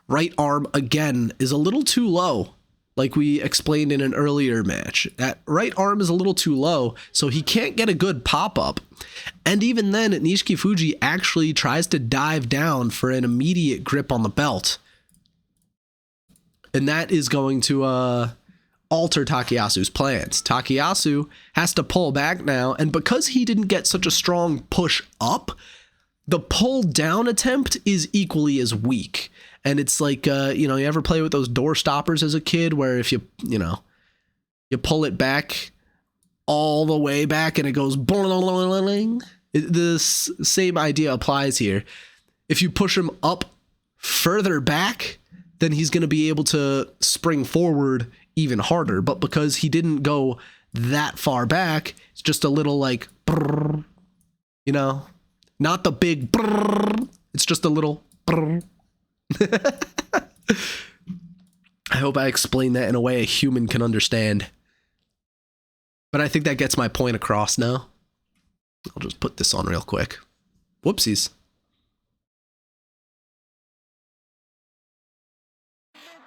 A: right arm, again, is a little too low, like we explained in an earlier match. That right arm is a little too low, so he can't get a good pop-up. And even then, Nishiki Fuji actually tries to dive down for an immediate grip on the belt. And that is going to alter Takayasu's plans. Takayasu has to pull back now, and because he didn't get such a strong push up, the pull down attempt is equally as weak. And it's like, you know, you ever play with those door stoppers as a kid where if you pull it back all the way back and it goes boing. This same idea applies here. If you push him up further back, then he's going to be able to spring forward even harder. But because he didn't go that far back, it's just a little like, brrr, you know, not the big brrr, it's just a little brrr. I hope I explained that in a way a human can understand. But I think that gets my point across now. I'll just put this on real quick. Whoopsies.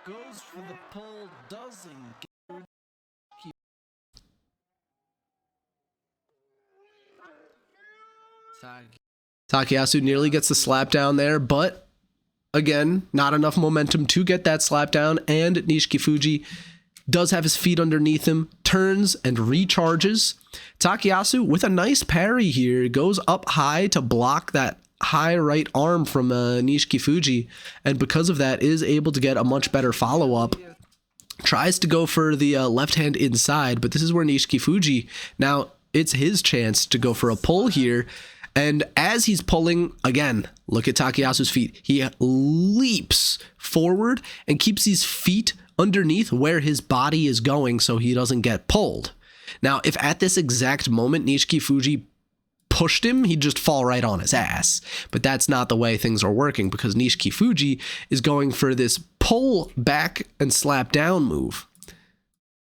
C: Goes for the pull, doesn't get.
A: Takayasu nearly gets the slap down there, but again, not enough momentum to get that slap down, and Nishiki Fuji does have his feet underneath him, turns and recharges. Takayasu, with a nice parry here, goes up high to block that high right arm from Nishiki Fuji, and because of that is able to get a much better follow-up. Tries to go for the left hand inside, but this is where Nishiki Fuji, now it's his chance to go for a pull here. And as he's pulling, again, look at Takayasu's feet. He leaps forward and keeps his feet underneath where his body is going so he doesn't get pulled. Now, if at this exact moment Nishiki Fuji pushed him, he'd just fall right on his ass. But that's not the way things are working, because Nishiki Fuji is going for this pull back and slap down move,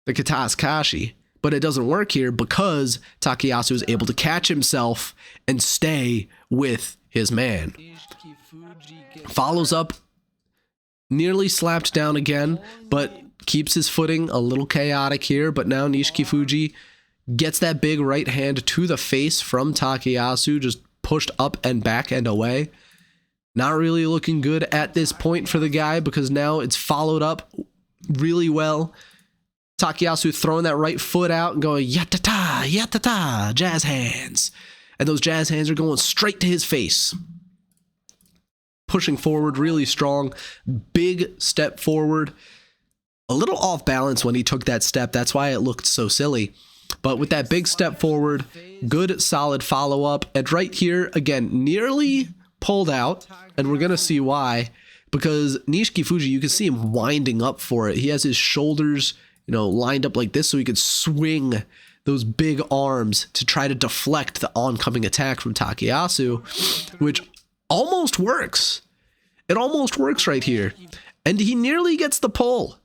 A: the Kataskashi. But it doesn't work here because Takayasu is able to catch himself and stay with his man. Follows up, nearly slapped down again, but keeps his footing. A little chaotic here, but now Nishiki Fuji gets that big right hand to the face from Takayasu, just pushed up and back and away. Not really looking good at this point for the guy, because now it's followed up really well. Takayasu throwing that right foot out and going, yatata, yatata, jazz hands. And those jazz hands are going straight to his face. Pushing forward really strong. Big step forward. A little off balance when he took that step. That's why it looked so silly. But with that big step forward, good solid follow-up. And right here, again, nearly pulled out. And we're going to see why. Because Nishiki Fuji, you can see him winding up for it. He has his shoulders, you know, lined up like this so he could swing those big arms to try to deflect the oncoming attack from Takayasu, which almost works. It almost works right here. And he nearly gets the pull.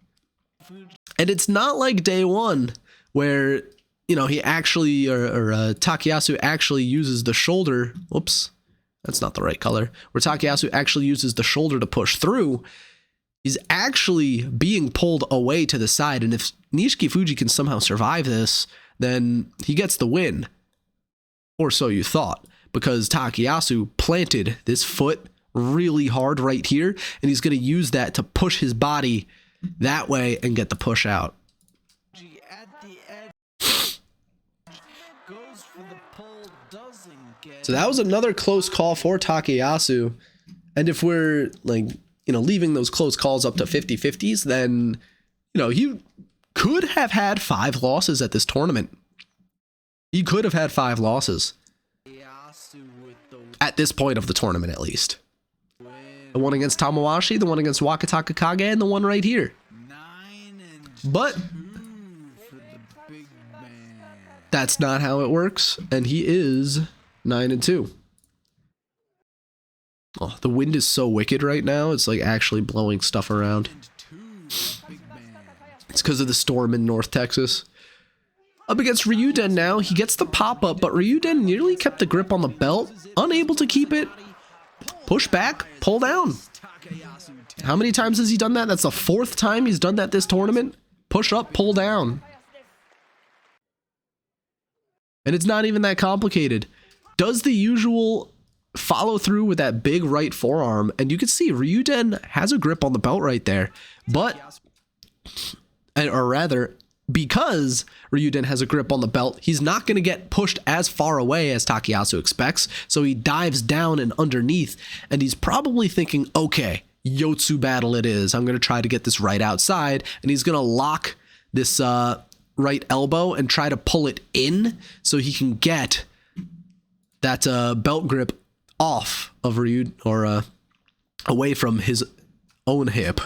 A: And it's not like day one where, you know, he actually, Takayasu actually uses the shoulder. Whoops, that's not the right color. Where Takayasu actually uses the shoulder to push through. He's actually being pulled away to the side, and if Nishiki Fuji can somehow survive this, then he gets the win. Or so you thought, because Takayasu planted this foot really hard right here, and he's going to use that to push his body that way and get the push out. So that was another close call for Takayasu, and if we're like, leaving those close calls up to 50-50s, then, he could have had 5 losses at this tournament. He could have had 5 losses. At this point of the tournament, at least. The one against Tamawashi, the one against Wakataka Kage, and the one right here. But that's not how it works, and he is 9-2. Oh, the wind is so wicked right now, it's like actually blowing stuff around. It's because of the storm in North Texas. Up against Ryuden now, he gets the pop-up, but Ryuden nearly kept the grip on the belt, unable to keep it. Push back, pull down. How many times has he done that? That's the 4th time he's done that this tournament. Push up, pull down. And it's not even that complicated. Does the usual follow through with that big right forearm, and you can see Ryuden has a grip on the belt right there. But, or rather, because Ryuden has a grip on the belt, he's not going to get pushed as far away as Takayasu expects, so he dives down and underneath, and he's probably thinking, okay, Yotsu battle it is. I'm going to try to get this right outside, and he's going to lock this right elbow and try to pull it in so he can get that belt grip off of Ryuden, or away from his own hip.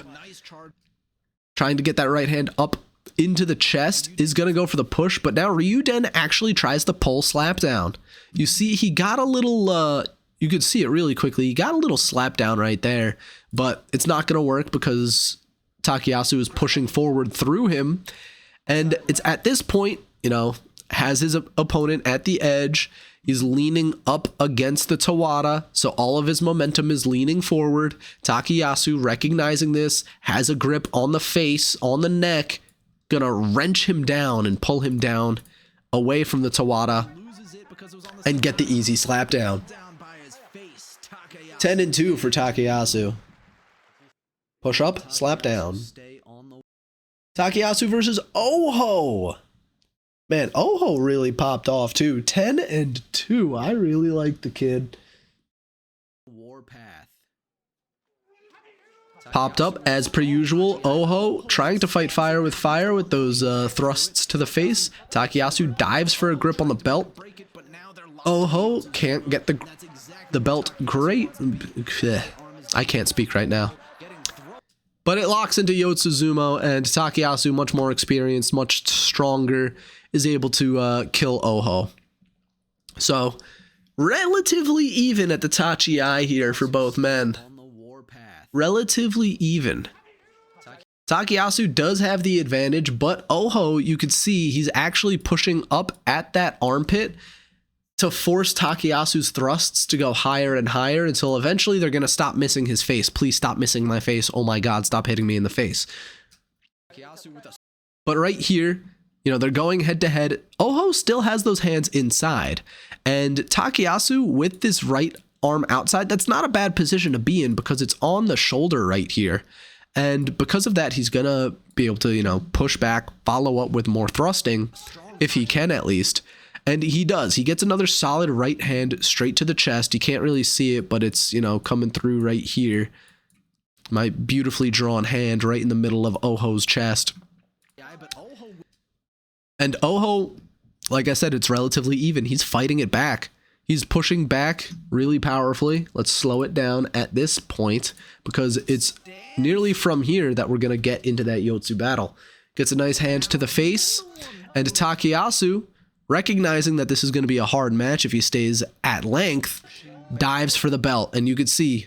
A: Trying to get that right hand up into the chest, is going to go for the push, but now Ryuden actually tries to pull slap down. You see, he got a little, you could see it really quickly, he got a little slap down right there, but it's not going to work because Takayasu is pushing forward through him, and it's at this point, has his opponent at the edge. He's leaning up against the Tawada, so all of his momentum is leaning forward. Takayasu, recognizing this, has a grip on the face, on the neck, gonna wrench him down and pull him down away from the Tawada and get the easy slap down. 10-2 for Takayasu. Push up, slap down. Takayasu versus Oho. Man, Oho really popped off too. 10-2. I really like the kid.
C: Warpath.
A: Popped up as per usual. Oho trying to fight fire with those thrusts to the face. Takayasu dives for a grip on the belt. Oho can't get the belt. Great. I can't speak right now. But it locks into Yotsuzumo, and Takayasu, much more experienced, much stronger, is able to kill Oho. So, relatively even at the Tachi-ai here for both men. Relatively even. Takayasu does have the advantage, but Oho, you could see, he's actually pushing up at that armpit to force Takayasu's thrusts to go higher and higher until eventually they're going to stop missing his face. Please stop missing my face. Oh my god, stop hitting me in the face. But right here, they're going head to head. Oho still has those hands inside. And Takayasu with this right arm outside, that's not a bad position to be in because it's on the shoulder right here. And because of that, he's going to be able to, push back, follow up with more thrusting, if he can at least. And he does. He gets another solid right hand straight to the chest. You can't really see it, but it's, coming through right here. My beautifully drawn hand right in the middle of Oho's chest. And Oho, like I said, it's relatively even. He's fighting it back. He's pushing back really powerfully. Let's slow it down at this point because it's nearly from here that we're going to get into that Yotsu battle. Gets a nice hand to the face, and Takayasu, recognizing that this is going to be a hard match if he stays at length, dives for the belt. And you can see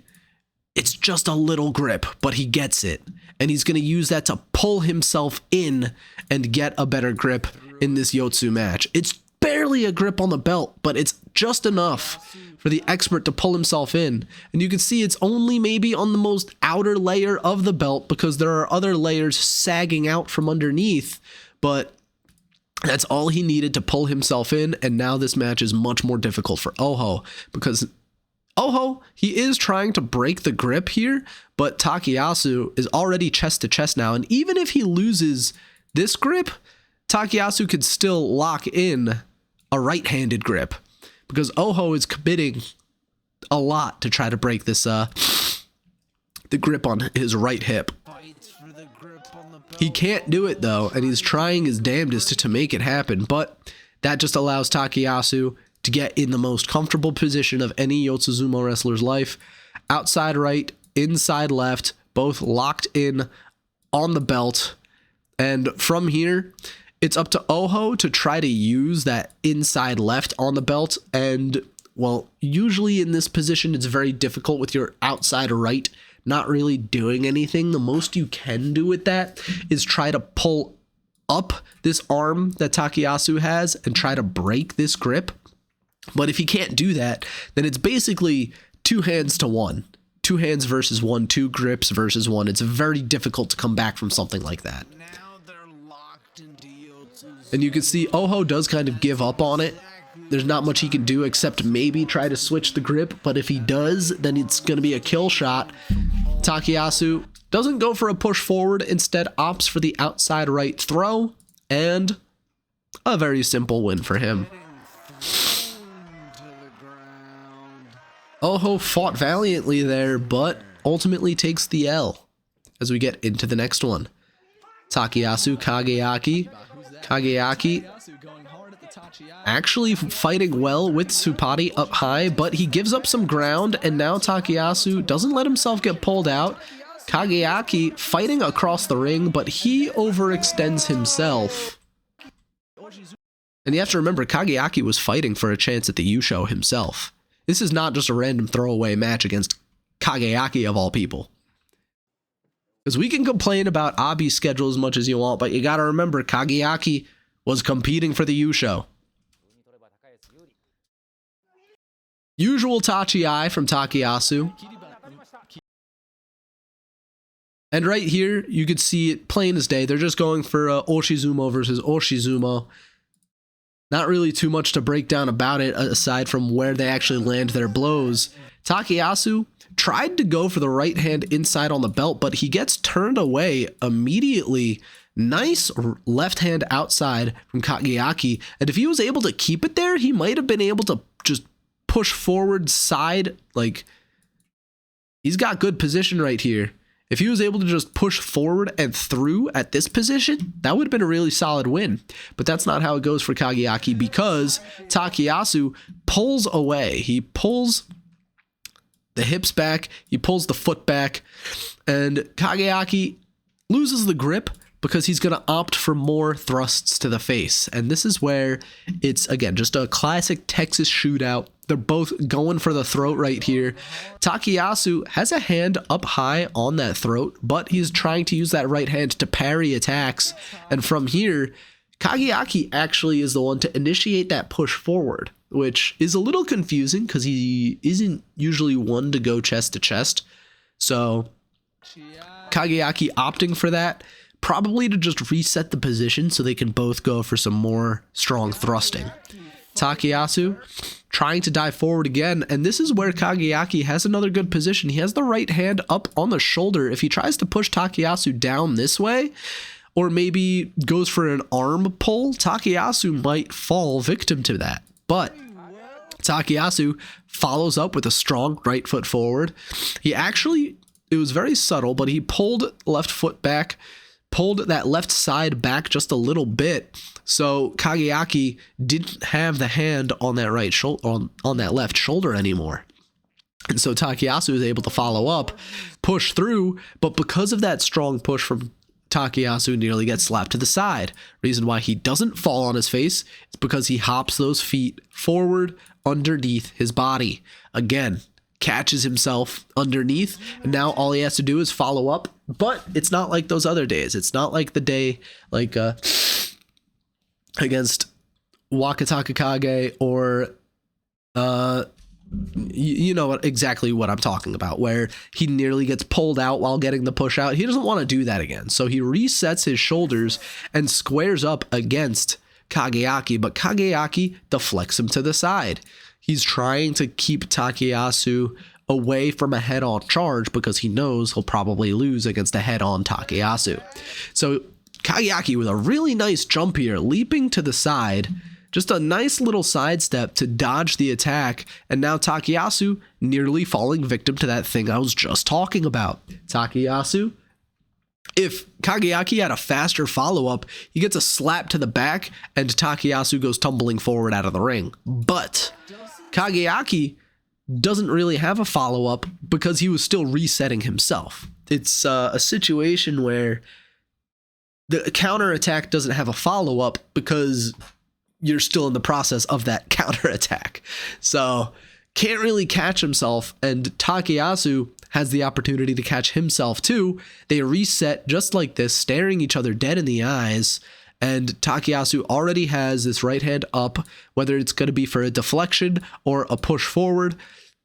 A: it's just a little grip, but he gets it. And he's going to use that to pull himself in and get a better grip in this Yotsu match. It's barely a grip on the belt, but it's just enough for the expert to pull himself in. And you can see it's only maybe on the most outer layer of the belt because there are other layers sagging out from underneath, but that's all he needed to pull himself in, and now this match is much more difficult for Oho because Oho, he is trying to break the grip here, but Takayasu is already chest to chest now, and even if he loses this grip, Takayasu could still lock in a right-handed grip because Oho is committing a lot to try to break this the grip on his right hip.
C: Fights for the grip on the belt.
A: He can't do it though, and he's trying his damnedest to make it happen, but that just allows Takayasu to get in the most comfortable position of any Yotsuzumō wrestler's life. Outside right, inside left, both locked in on the belt. And from here, it's up to Oho to try to use that inside left on the belt. And, well, usually in this position, it's very difficult with your outside right not really doing anything. The most you can do with that is try to pull up this arm that Takayasu has and try to break this grip. But if you can't do that, then it's basically 2 hands to 1. 2 hands versus 1, 2 grips versus 1. It's very difficult to come back from something like that.
C: Now they're locked into Yotsu's.
A: And you can see Oho does kind of give up on it. There's not much he can do except maybe try to switch the grip, but if he does, then it's going to be a kill shot. Takayasu doesn't go for a push forward, instead opts for the outside right throw, and a very simple win for him.
C: To the ground.
A: Oho fought valiantly there, but ultimately takes the L as we get into the next one. Takayasu Kageyaki. Kageyaki actually fighting well with Tsuppari up high, but he gives up some ground, and now Takayasu doesn't let himself get pulled out. Kageyaki fighting across the ring, but he overextends himself. And you have to remember, Kageyaki was fighting for a chance at the Yusho himself. This is not just a random throwaway match against Kageyaki of all people. Because we can complain about Abi's schedule as much as you want, but you gotta remember, Kageyaki was competing for the Yusho. Usual Tachi-ai from Takayasu. And right here, you could see it plain as day. They're just going for Oshizumo versus Oshizumo. Not really too much to break down about it, aside from where they actually land their blows. Takayasu tried to go for the right hand inside on the belt, but he gets turned away immediately. Nice left hand outside from Kageyaki. And if he was able to keep it there, he might have been able to just push forward side. Like, he's got good position right here. If he was able to just push forward and through at this position, that would have been a really solid win. But that's not how it goes for Kageyaki, because Takayasu pulls away. He pulls the hips back, he pulls the foot back, and Kageyaki loses the grip because he's going to opt for more thrusts to the face. And this is where it's, again, just a classic Texas shootout. They're both going for the throat right here. Takayasu has a hand up high on that throat, but he's trying to use that right hand to parry attacks. And from here, Kageyaki actually is the one to initiate that push forward, which is a little confusing because he isn't usually one to go chest to chest. So Kageyaki opting for that, probably to just reset the position so they can both go for some more strong thrusting. Takayasu trying to dive forward again, and this is where Kageyaki has another good position. He has the right hand up on the shoulder. If he tries to push Takayasu down this way, or maybe goes for an arm pull, Takayasu might fall victim to that. But Takayasu follows up with a strong right foot forward. He actually, it was very subtle, but he pulled left foot back, pulled that left side back just a little bit, so Kageyaki didn't have the hand on that right shoulder, on that left shoulder anymore. And so Takayasu was able to follow up, push through, but because of that strong push from Takayasu, nearly gets slapped to the side. Reason why he doesn't fall on his face is because he hops those feet forward underneath his body. Again, catches himself underneath, and now all he has to do is follow up. But it's not like those other days. It's not like the day like against Wakataka Kage, or you know exactly what I'm talking about, where he nearly gets pulled out while getting the push out. He doesn't want to do that again, so he resets his shoulders and squares up against Kageyaki, but Kageyaki deflects him to the side. He's trying to keep Takayasu away from a head-on charge because he knows he'll probably lose against a head-on Takayasu. So Kageyaki with a really nice jump here, leaping to the side, Just a nice little sidestep to dodge the attack, and now Takayasu nearly falling victim to that thing I was just talking about. Takayasu, if Kageyaki had a faster follow-up, he gets a slap to the back, and Takayasu goes tumbling forward out of the ring. But Kageyaki doesn't really have a follow-up because he was still resetting himself. It's a situation where the counterattack doesn't have a follow-up because you're still in the process of that counterattack. So can't really catch himself, and Takayasu has the opportunity to catch himself too. They reset just like this, staring each other dead in the eyes, and Takayasu already has this right hand up, whether it's going to be for a deflection or a push forward.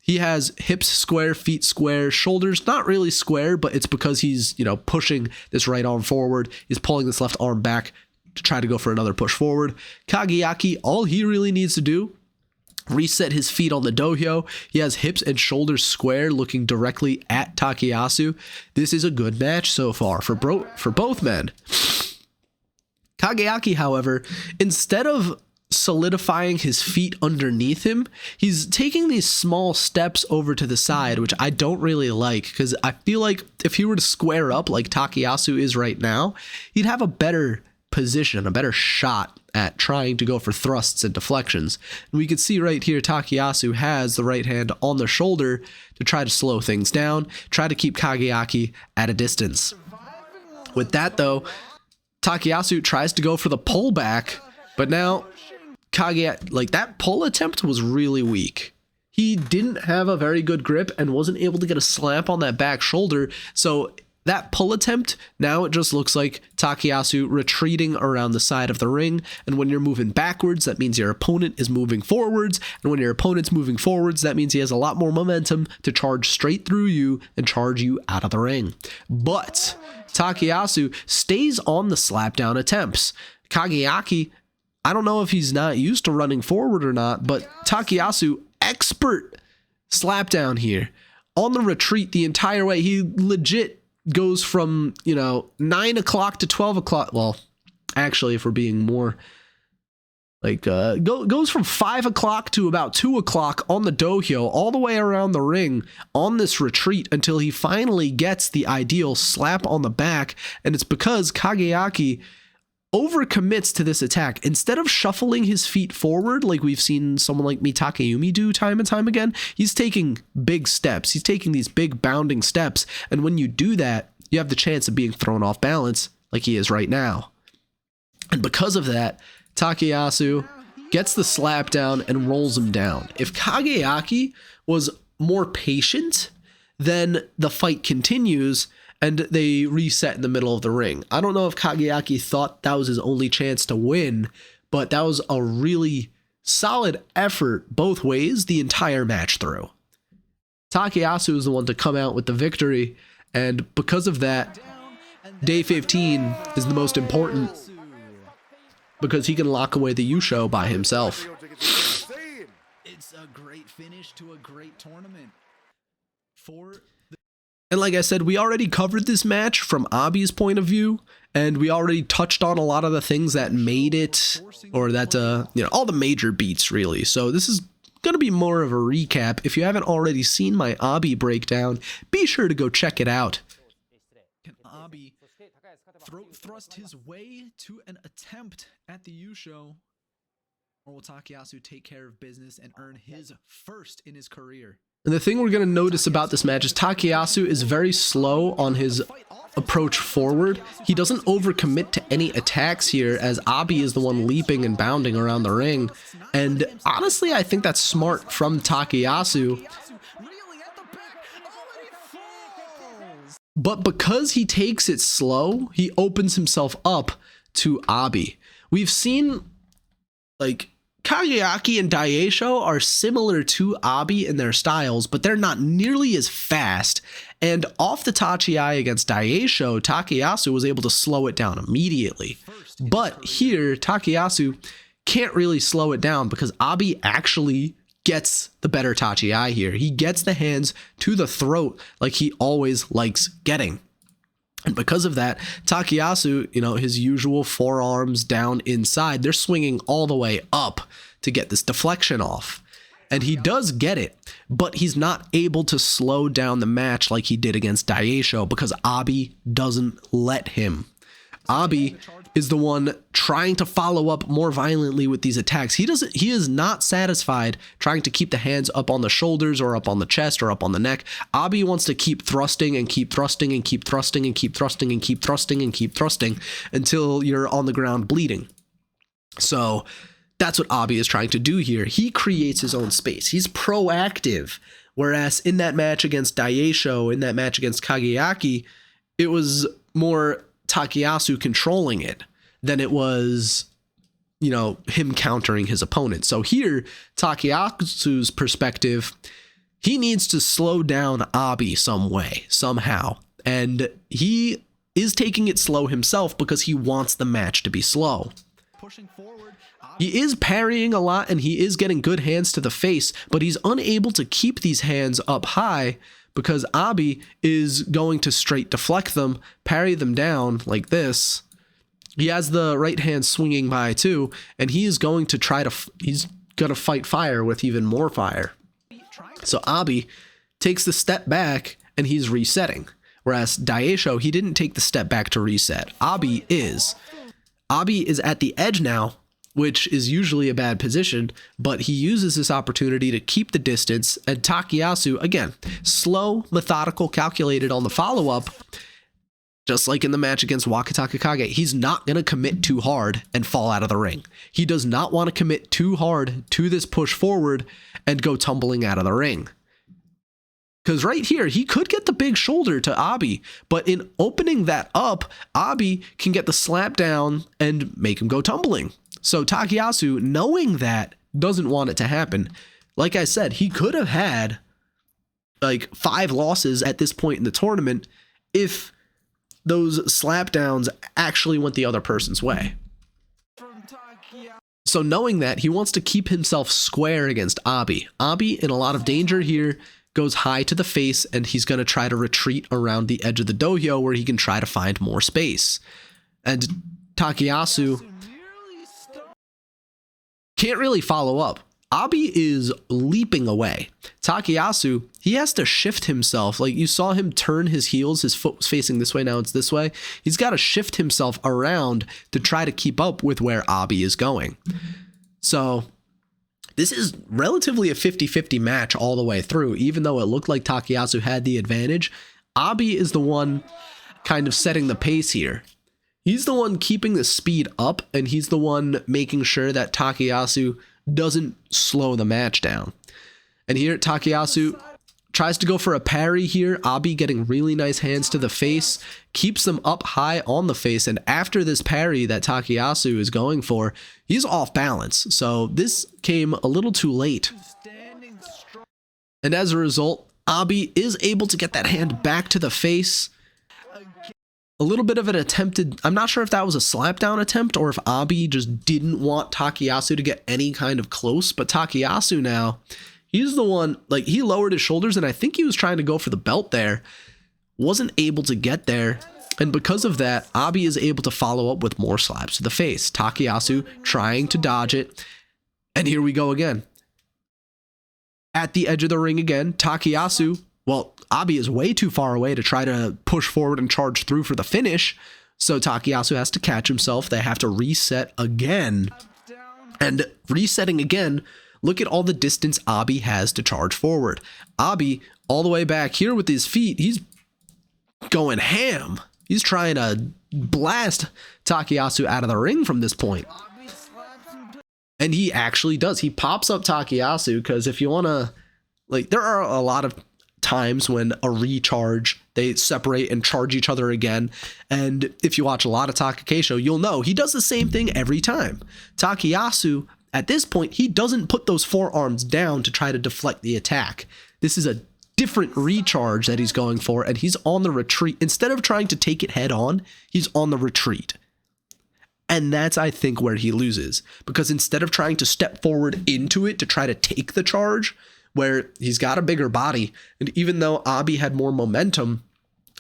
A: He has hips square, feet square, shoulders not really square, but it's because he's, pushing this right arm forward. He's pulling this left arm back to try to go for another push forward. Kageyaki, all he really needs to do, reset his feet on the dohyo. He has hips and shoulders square, looking directly at Takayasu. This is a good match so far for both men. Kageyaki, however, instead of solidifying his feet underneath him, he's taking these small steps over to the side, which I don't really like, because I feel like if he were to square up like Takayasu is right now, he'd have a better position, a better shot at trying to go for thrusts and deflections. And we can see right here Takayasu has the right hand on the shoulder to try to slow things down, try to keep Kageyaki at a distance. With that though, Takayasu tries to go for the pullback, but now Kageyaki, that pull attempt was really weak. He didn't have a very good grip and wasn't able to get a slap on that back shoulder, so that pull attempt, now it just looks like Takayasu retreating around the side of the ring, and when you're moving backwards, that means your opponent is moving forwards, and when your opponent's moving forwards, that means he has a lot more momentum to charge straight through you and charge you out of the ring. But Takayasu stays on the slapdown attempts. Kageyaki, I don't know if he's not used to running forward or not, but Takayasu, expert slapdown here. On the retreat the entire way, he legit goes from 9 o'clock to 12 o'clock. Well, actually, if we're being more goes from 5 o'clock to about 2 o'clock on the dohyo, all the way around the ring on this retreat until he finally gets the ideal slap on the back. And it's because Kageyaki overcommits to this attack. Instead of shuffling his feet forward like we've seen someone like Takayumi do time and time again, he's taking big steps. He's taking these big bounding steps, and when you do that, you have the chance of being thrown off balance like he is right now. And because of that, Takayasu gets the slap down and rolls him down. If Kageyaki was more patient, then the fight continues and they reset in the middle of the ring. I don't know if Kageyaki thought that was his only chance to win, but that was a really solid effort both ways the entire match through. Takayasu is the one to come out with the victory, and because of that, day 15 is the most important because he can lock away the Yusho by himself.
C: It's a great finish to a great tournament.
A: And like I said, we already covered this match from Abi's point of view, and we already touched on a lot of the things that made it, or that, all the major beats, really. So this is going to be more of a recap. If you haven't already seen my Abi breakdown, be sure to go check it out.
C: Can Abi throat thrust his way to an attempt at the Yusho, or will Takayasu take care of business and earn his first in his career?
A: And the thing we're going to notice about this match is Takayasu is very slow on his approach forward. He doesn't overcommit to any attacks here, as Abi is the one leaping and bounding around the ring. And honestly, I think that's smart from Takayasu. But because he takes it slow, he opens himself up to Abi. We've seen, Kageyaki and Daisho are similar to Abi in their styles, but they're not nearly as fast. And off the Tachi-ai against Daisho, Takayasu was able to slow it down immediately. But here, Takayasu can't really slow it down because Abi actually gets the better Tachi-ai here. He gets the hands to the throat like he always likes getting. And because of that, Takayasu, his usual forearms down inside, they're swinging all the way up to get this deflection off. And he does get it, but he's not able to slow down the match like he did against Daisho because Abi doesn't let him. Abi is the one trying to follow up more violently with these attacks. He is not satisfied trying to keep the hands up on the shoulders or up on the chest or up on the neck. Abi wants to keep thrusting and keep thrusting and keep thrusting and keep thrusting and keep thrusting and keep thrusting until you're on the ground bleeding. So that's what Abi is trying to do here. He creates his own space. He's proactive. Whereas in that match against Daisho, in that match against Kageyaki, it was more Takayasu controlling it than it was, him countering his opponent. So here, Takayasu's perspective, he needs to slow down Abi some way, somehow. And he is taking it slow himself because he wants the match to be slow.
C: Pushing forward.
A: He is parrying a lot and he is getting good hands to the face, but he's unable to keep these hands up high because Abi is going to straight deflect them, parry them down like this. He has the right hand swinging by too, and he is going to he's going to fight fire with even more fire. So Abi takes the step back and he's resetting. Whereas Daisho, he didn't take the step back to reset. Abi is at the edge now, which is usually a bad position, but he uses this opportunity to keep the distance, and Takayasu, again, slow, methodical, calculated on the follow-up, just like in the match against Wakataka Kage. He's not going to commit too hard and fall out of the ring. He does not want to commit too hard to this push forward and go tumbling out of the ring. Because right here, he could get the big shoulder to Abi, but in opening that up, Abi can get the slap down and make him go tumbling. So Takayasu, knowing that, doesn't want it to happen. Like I said, he could have had like 5 losses at this point in the tournament if those slap downs actually went the other person's way. So knowing that, he wants to keep himself square against Abi. Abi, in a lot of danger here, goes high to the face, and he's going to try to retreat around the edge of the dohyo where he can try to find more space. And Takayasu can't really follow up. Abi is leaping away. Takayasu, he has to shift himself. Like you saw him turn his heels, his foot was facing this way, now it's this way. He's got to shift himself around to try to keep up with where Abi is going. So this is relatively a 50-50 match all the way through. Even though it looked like Takayasu had the advantage, Abi is the one kind of setting the pace here. He's the one keeping the speed up, and he's the one making sure that Takayasu doesn't slow the match down. And here Takayasu tries to go for a parry here. Abi getting really nice hands to the face, keeps them up high on the face, and after this parry that Takayasu is going for, he's off balance. So this came a little too late. And as a result, Abi is able to get that hand back to the face. A little bit of an attempted, I'm not sure if that was a slapdown attempt or if Abi just didn't want Takayasu to get any kind of close, but Takayasu now, he's the one, like he lowered his shoulders and I think he was trying to go for the belt there, wasn't able to get there, and because of that, Abi is able to follow up with more slaps to the face. Takayasu trying to dodge it, and here we go again. At the edge of the ring again, Takayasu, well, Abi is way too far away to try to push forward and charge through for the finish, so Takayasu has to catch himself. They have to reset again. And resetting again, look at all the distance Abi has to charge forward. Abi, all the way back here with his feet, he's going ham. He's trying to blast Takayasu out of the ring from this point. And he actually does. He pops up Takayasu because if you want to, like, there are a lot of times when a recharge, they separate and charge each other again. And if you watch a lot of Takakesho, you'll know he does the same thing every time. Takayasu, at this point, he doesn't put those forearms down to try to deflect the attack. This is a different recharge that he's going for, and he's on the retreat. Instead of trying to take it head on, he's on the retreat. And that's, I think, where he loses. Because instead of trying to step forward into it to try to take the charge, where he's got a bigger body, and even though Abi had more momentum,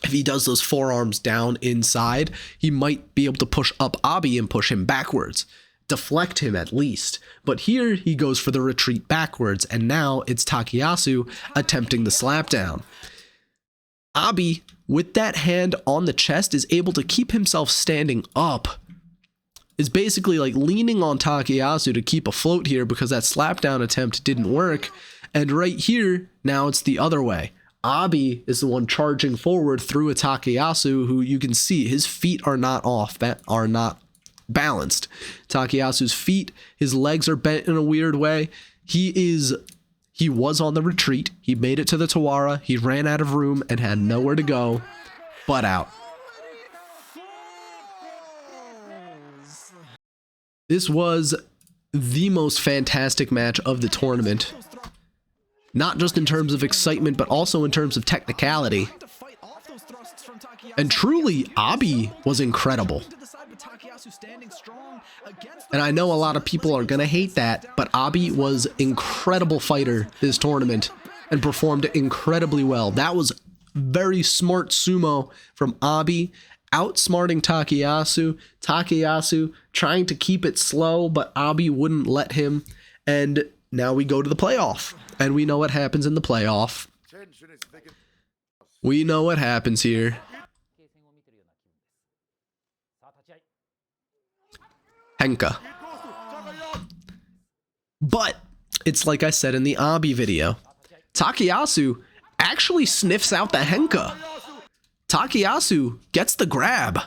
A: if he does those forearms down inside, he might be able to push up Abi and push him backwards. Deflect him at least. But here he goes for the retreat backwards, and now it's Takayasu attempting the slapdown. Abi, with that hand on the chest, is able to keep himself standing up. Is basically like leaning on Takayasu to keep afloat here because that slapdown attempt didn't work. And right here, now it's the other way. Abi is the one charging forward through a Takayasu who you can see his feet are not balanced. Takayasu's feet, his legs are bent in a weird way. He was on the retreat. He made it to the Tawara. He ran out of room and had nowhere to go but out. This was the most fantastic match of the tournament. Not just in terms of excitement, but also in terms of technicality. And truly, Abi was incredible. And I know a lot of people are going to hate that, but Abi was an incredible fighter this tournament and performed incredibly well. That was very smart sumo from Abi, outsmarting Takayasu. Takayasu trying to keep it slow, but Abi wouldn't let him. And now we go to the playoff. And we know what happens in the playoff. We know what happens here. Henka. But it's like I said in the Abi video. Takayasu actually sniffs out the Henka. Takayasu gets the grab.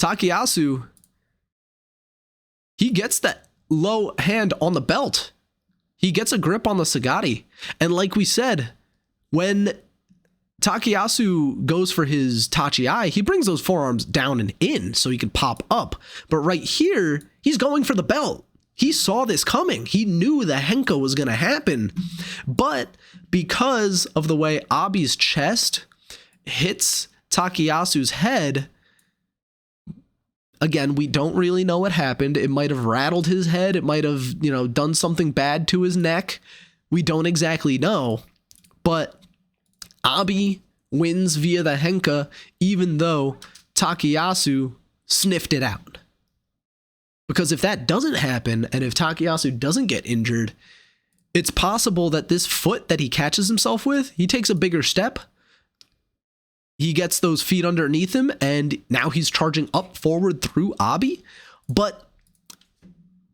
A: Takayasu, he gets that low hand on the belt. He gets a grip on the Sagari. And like we said, when Takayasu goes for his Tachi-ai, he brings those forearms down and in so he can pop up. But right here, he's going for the belt. He saw this coming. He knew the Henka was going to happen. But because of the way Abi's chest hits Takayasu's head, again, we don't really know what happened. It might have rattled his head. It might have, done something bad to his neck. We don't exactly know. But Abi wins via the Henka, even though Takayasu sniffed it out. Because if that doesn't happen, and if Takayasu doesn't get injured, it's possible that this foot that he catches himself with, he takes a bigger step. He gets those feet underneath him, and now he's charging up forward through Abi.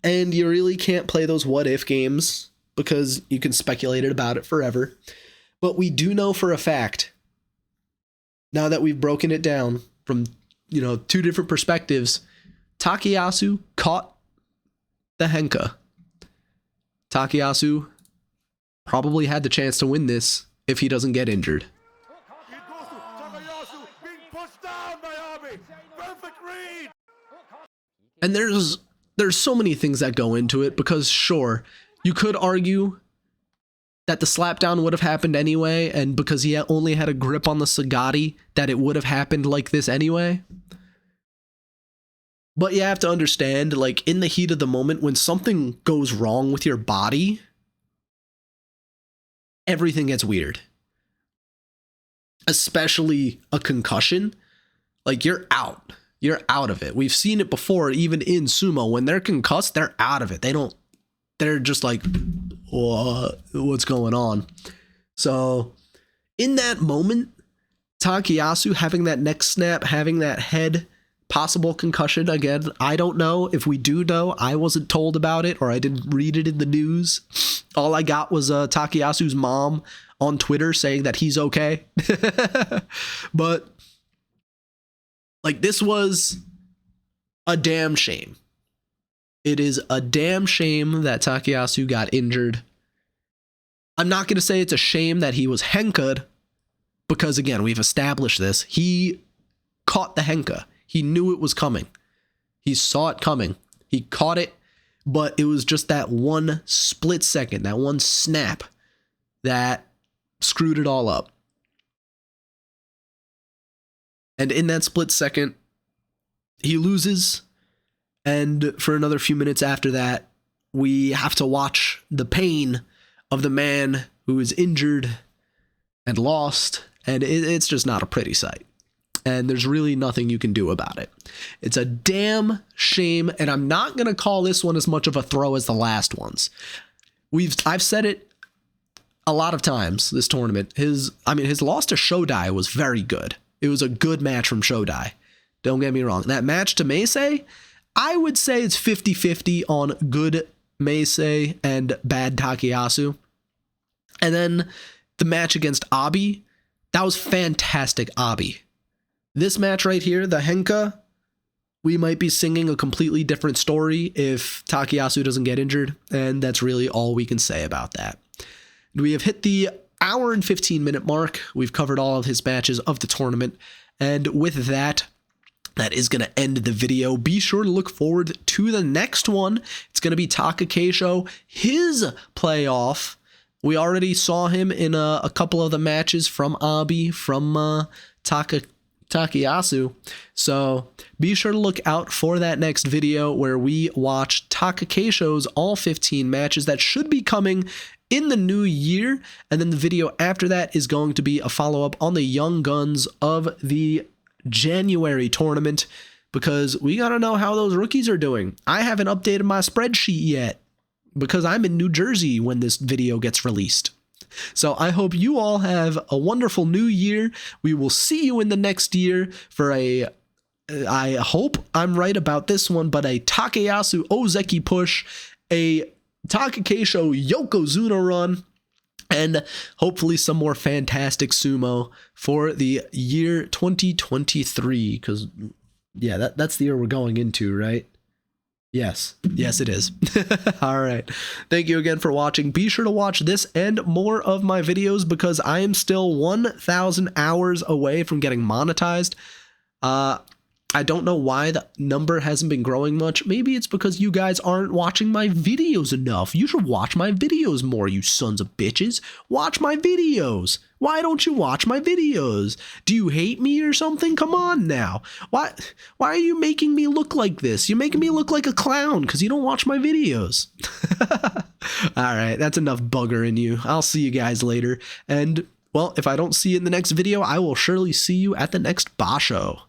A: And you really can't play those what-if games because you can speculate about it forever. But we do know for a fact, now that we've broken it down from, two different perspectives, Takayasu caught the Henka. Takayasu probably had the chance to win this if he doesn't get injured. And there's so many things that go into it because sure, you could argue that the slapdown would have happened anyway, and because he only had a grip on the Sagari, that it would have happened like this anyway. But you have to understand, like, in the heat of the moment, when something goes wrong with your body, everything gets weird. Especially a concussion. Like, you're out. You're out of it. We've seen it before, even in sumo. When they're concussed, they're out of it. They're just like, what's going on? So, in that moment, Takayasu having that neck snap, having that head possible concussion, again, I don't know. If we do know, I wasn't told about it, or I didn't read it in the news. All I got was Takayasu's mom on Twitter saying that he's okay. But like, this was a damn shame. It is a damn shame that Takayasu got injured. I'm not going to say it's a shame that he was Henka'd, because again, we've established this. He caught the Henka. He knew it was coming. He saw it coming. He caught it, but it was just that one split second, that one snap that screwed it all up. And in that split second, he loses. And for another few minutes after that, we have to watch the pain of the man who is injured and lost, and it's just not a pretty sight. And there's really nothing you can do about it. It's a damn shame, and I'm not going to call this one as much of a throw as the last ones. I've said it a lot of times this tournament. His loss to Shodai was very good. It was a good match from Shodai. Don't get me wrong. That match to Meisei, I would say it's 50-50 on good Meisei and bad Takayasu. And then the match against Abi, that was fantastic Abi. This match right here, the Henka, we might be singing a completely different story if Takayasu doesn't get injured, and that's really all we can say about that. We have hit the hour and 15-minute mark. We've covered all of his matches of the tournament, and with that, that is going to end the video. Be sure to look forward to the next one. It's going to be Takakeisho, his playoff. We already saw him in a couple of the matches from Abi, from Takayasu. So be sure to look out for that next video where we watch Takakeisho's all 15 matches. That should be coming in the new year. And then the video after that is going to be a follow-up on the young guns of the January tournament, because we got to know how those rookies are doing. I haven't updated my spreadsheet yet because I'm in New Jersey when this video gets released. So I hope you all have a wonderful new year. We will see you in the next year for I hope I'm right about this one, but a Takayasu Ozeki push, a Takakeisho Yokozuna run, and hopefully some more fantastic sumo for the year 2023. Because, yeah, that's the year we're going into, right? Yes, it is. All right. Thank you again for watching. Be sure to watch this and more of my videos because I am still 1,000 hours away from getting monetized. I don't know why the number hasn't been growing much. Maybe it's because you guys aren't watching my videos enough. You should watch my videos more, you sons of bitches. Watch my videos. Why don't you watch my videos? Do you hate me or something? Come on now. Why are you making me look like this? You're making me look like a clown because you don't watch my videos. All right, that's enough buggering you. I'll see you guys later. And, well, if I don't see you in the next video, I will surely see you at the next Basho.